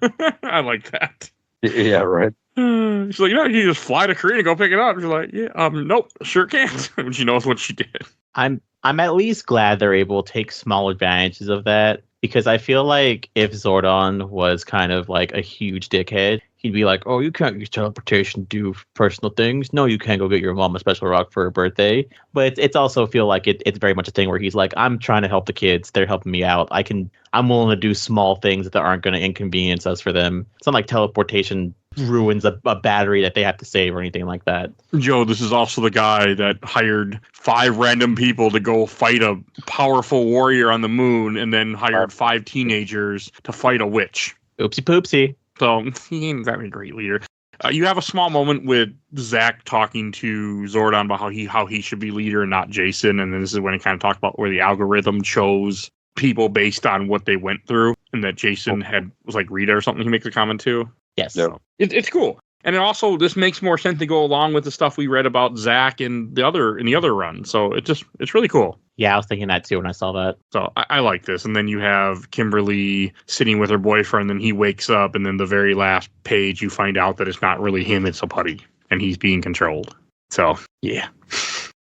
I like that. Yeah, right. She's like, you just fly to Korea and go pick it up. She's like, yeah, nope, sure can't. When she knows what she did. I'm at least glad they're able to take small advantages of that, because I feel like if Zordon was kind of like a huge dickhead, he'd be like, "Oh, you can't use teleportation to do personal things. No, you can't go get your mom a special rock for her birthday." But it's also feel like it's very much a thing where he's like, "I'm trying to help the kids. They're helping me out. I'm willing to do small things that aren't going to inconvenience us for them." It's not like teleportation ruins a battery that they have to save or anything like that. Joe, this is also the guy that hired 5 random people to go fight a powerful warrior on the moon, and then hired 5 teenagers to fight a witch. Oopsie poopsie. So he ain't exactly a great leader. You have a small moment with Zach talking to Zordon about how he should be leader and not Jason, and then this is when he kind of talked about where the algorithm chose people based on what they went through, and that Jason was like Rita or something. He makes a comment too. Yes. So it's cool. And it also, this makes more sense to go along with the stuff we read about Zach in the other run. So it's really cool. Yeah, I was thinking that too when I saw that. So I like this. And then you have Kimberly sitting with her boyfriend, and he wakes up, and then the very last page, you find out that it's not really him, it's a putty, and he's being controlled. So, yeah.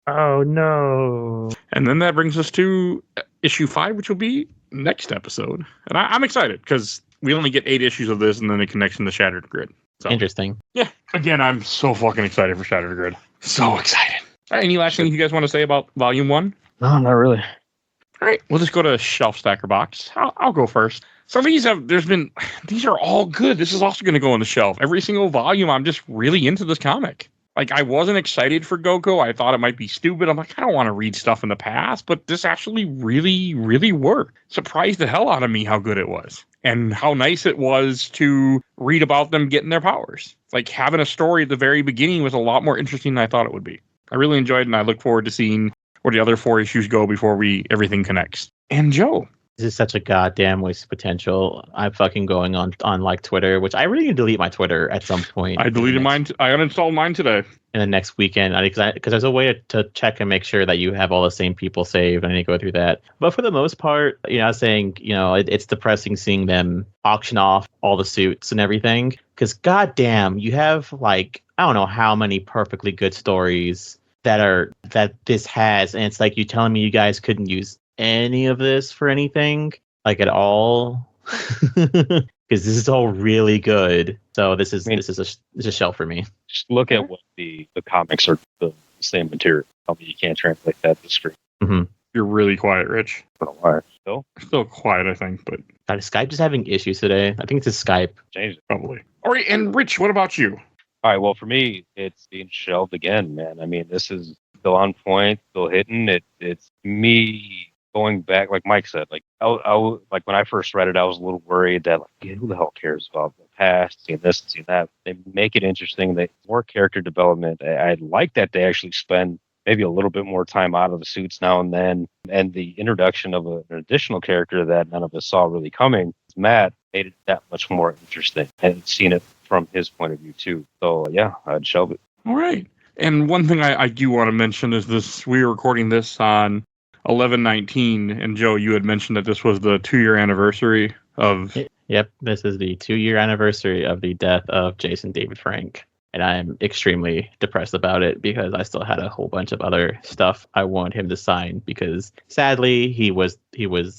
Oh, no. And then that brings us to issue 5, which will be next episode. And I'm excited, because we only get 8 issues of this, and then it connects into Shattered Grid. So, interesting. Yeah. Again, I'm so fucking excited for Shattered Grid. So excited. All right, any last thing you guys want to say about Volume 1? No, not really. All right, we'll just go to Shelf Stacker Box. I'll go first. So these are all good. This is also going to go on the shelf. Every single volume, I'm just really into this comic. Like, I wasn't excited for Goko. I thought it might be stupid. I'm like, I don't want to read stuff in the past, but this actually really, really worked. Surprised the hell out of me how good it was. And how nice it was to read about them getting their powers. Like, having a story at the very beginning was a lot more interesting than I thought it would be. I really enjoyed it, and I look forward to seeing where the other 4 issues go before everything connects. And Joe. This is such a goddamn waste of potential. I'm fucking going on like Twitter, which I really need to delete my Twitter at some point. I deleted mine. I uninstalled mine today. In the next weekend, because there's a way to check and make sure that you have all the same people saved. I need to go through that. But for the most part, I was saying, it's depressing seeing them auction off all the suits and everything. Because goddamn, you have like, I don't know how many perfectly good stories that this has, and it's like you telling me you guys couldn't use any of this for anything, like at all, because this is all really good. So this is a shelf for me. Just look at what the comics are, the same material. Tell me you can't translate that to the screen. Mm-hmm. You're really quiet, Rich. I don't know why. Still quiet, I think, but God, is Skype just having issues today? I think it's a Skype. Changed it. Probably. All right, and Rich, what about you? All right, well, for me, it's being shelved again, man. I mean, this is still on point, still hitting. It's me going back, like Mike said. Like, I like when I first read it, I was a little worried that, like, who the hell cares about the past, seeing this, seeing that. They make it interesting. They more character development. I like that they actually spend maybe a little bit more time out of the suits now and then, and the introduction of an additional character that none of us saw really coming, Matt, made it that much more interesting, and seen it from his point of view too. So yeah, I'd shelve it. All right. And one thing I do want to mention is this: we were recording this on 11/19, and Joe, you had mentioned that this was the 2-year anniversary of. Yep, this is the 2-year anniversary of the death of Jason David Frank. And I'm extremely depressed about it because I still had a whole bunch of other stuff I want him to sign, because sadly he was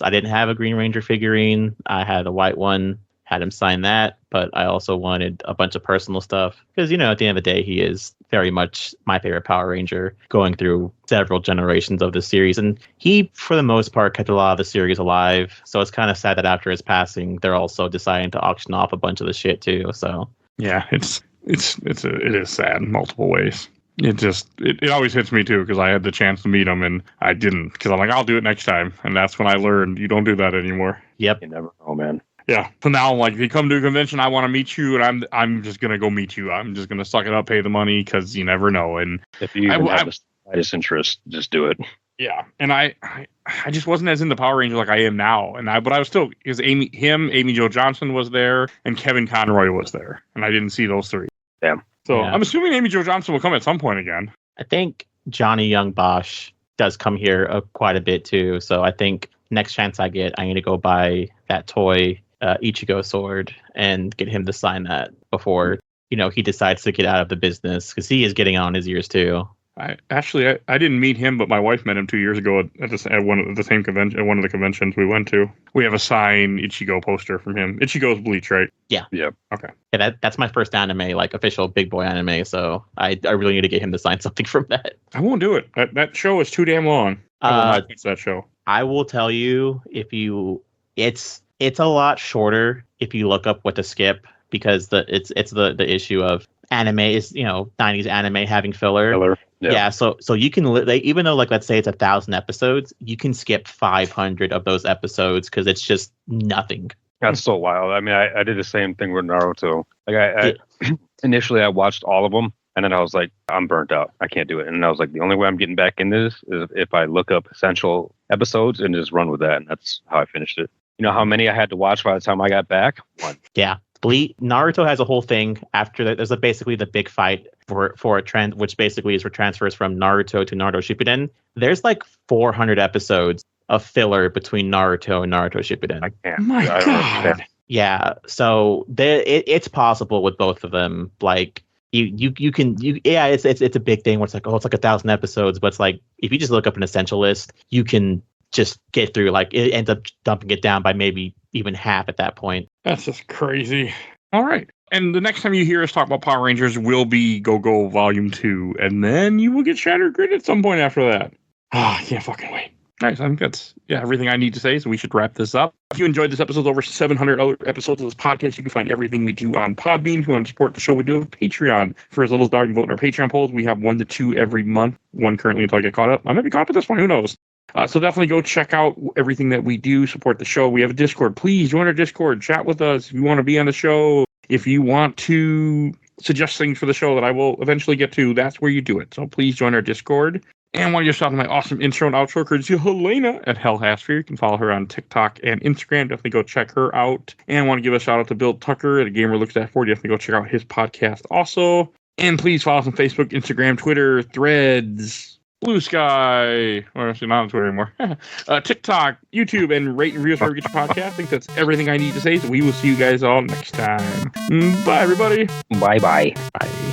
I didn't have a Green Ranger figurine. I had a white one, had him sign that, but I also wanted a bunch of personal stuff because, at the end of the day, he is very much my favorite Power Ranger, going through several generations of the series. And he, for the most part, kept a lot of the series alive. So it's kind of sad that after his passing, they're also deciding to auction off a bunch of the shit too. So yeah, it is sad in multiple ways. It always hits me too, because I had the chance to meet him and I didn't, because I'm like, I'll do it next time. And that's when I learned you don't do that anymore. Yep. You never know, man. Yeah. So now, like, if you come to a convention, I want to meet you, and I'm just gonna go meet you. I'm just gonna suck it up, pay the money, because you never know. And if you even have the slightest interest, just do it. Yeah. And I just wasn't as into Power Rangers like I am now. But I was still, because Amy Jo Johnson was there, and Kevin Conroy was there, and I didn't see those 3. Damn. So yeah. I'm assuming Amy Jo Johnson will come at some point again. I think Johnny Young Bosch does come here quite a bit too. So I think next chance I get, I need to go buy that toy Ichigo sword and get him to sign that before he decides to get out of the business, because he is getting on his years too. I didn't meet him, but my wife met him 2 years ago at one of the conventions we went to. We have a signed Ichigo poster from him. Ichigo's Bleach, right? Yeah. Yep. Okay. Yeah, that's my first anime, like official big boy anime. So I really need to get him to sign something from that. I won't do it. That show is too damn long. I will not fix that show. I will tell you, it's a lot shorter if you look up what to skip, because it's the issue of anime is 90s anime having filler. Yeah, so you can even though, like, let's say it's 1,000 episodes, you can skip 500 of those episodes because it's just nothing. That's so wild. I mean, I did the same thing with Naruto. Like, I initially I watched all of them, and then I was like, I'm burnt out. I can't do it. And I was like, the only way I'm getting back in this is if I look up essential episodes and just run with that. And that's how I finished it. You know how many I had to watch by the time I got back? 1. Yeah. Naruto has a whole thing after that. There's basically the big fight for a trend, which basically is for transfers from Naruto to Naruto Shippuden. There's like 400 episodes of filler between Naruto and Naruto Shippuden. I can't. My I don't God. understand. Yeah, so it's possible with both of them. Like you can it's a big thing where it's like, oh, it's like 1,000 episodes, but it's like if you just look up an essential list, you can just get through. Like it ends up dumping it down by maybe even half at that point. That's just crazy. All right. And the next time you hear us talk about Power Rangers will be Go-Go Volume 2, and then you will get Shattered Grid at some point after that. I can't fucking wait. Nice. I think that's everything I need to say, so we should wrap this up. If you enjoyed this episode, over 700 other episodes of this podcast, you can find everything we do on Podbean. If you want to support the show, we do have Patreon. For as little as $1, you can vote in our Patreon polls. We have 1 to 2 every month. 1 currently until I get caught up. I might be caught up at this point. Who knows? So definitely go check out everything that we do, support the show. We have a Discord. Please join our Discord. Chat with us if you want to be on the show. If you want to suggest things for the show that I will eventually get to, that's where you do it. So please join our Discord. And want to give a shout out to my awesome intro and outro courtesy of Helena at Hell Hasphere. You can follow her on TikTok and Instagram. Definitely go check her out. And want to give a shout out to Bill Tucker at A Gamer Looks At 40. Definitely go check out his podcast also. And please follow us on Facebook, Instagram, Twitter, Threads, Blue Sky, or actually not on Twitter anymore, TikTok, YouTube, and rate and review us wherever you get your podcast. I think that's everything I need to say. So we will see you guys all next time. Bye, everybody. Bye-bye. Bye.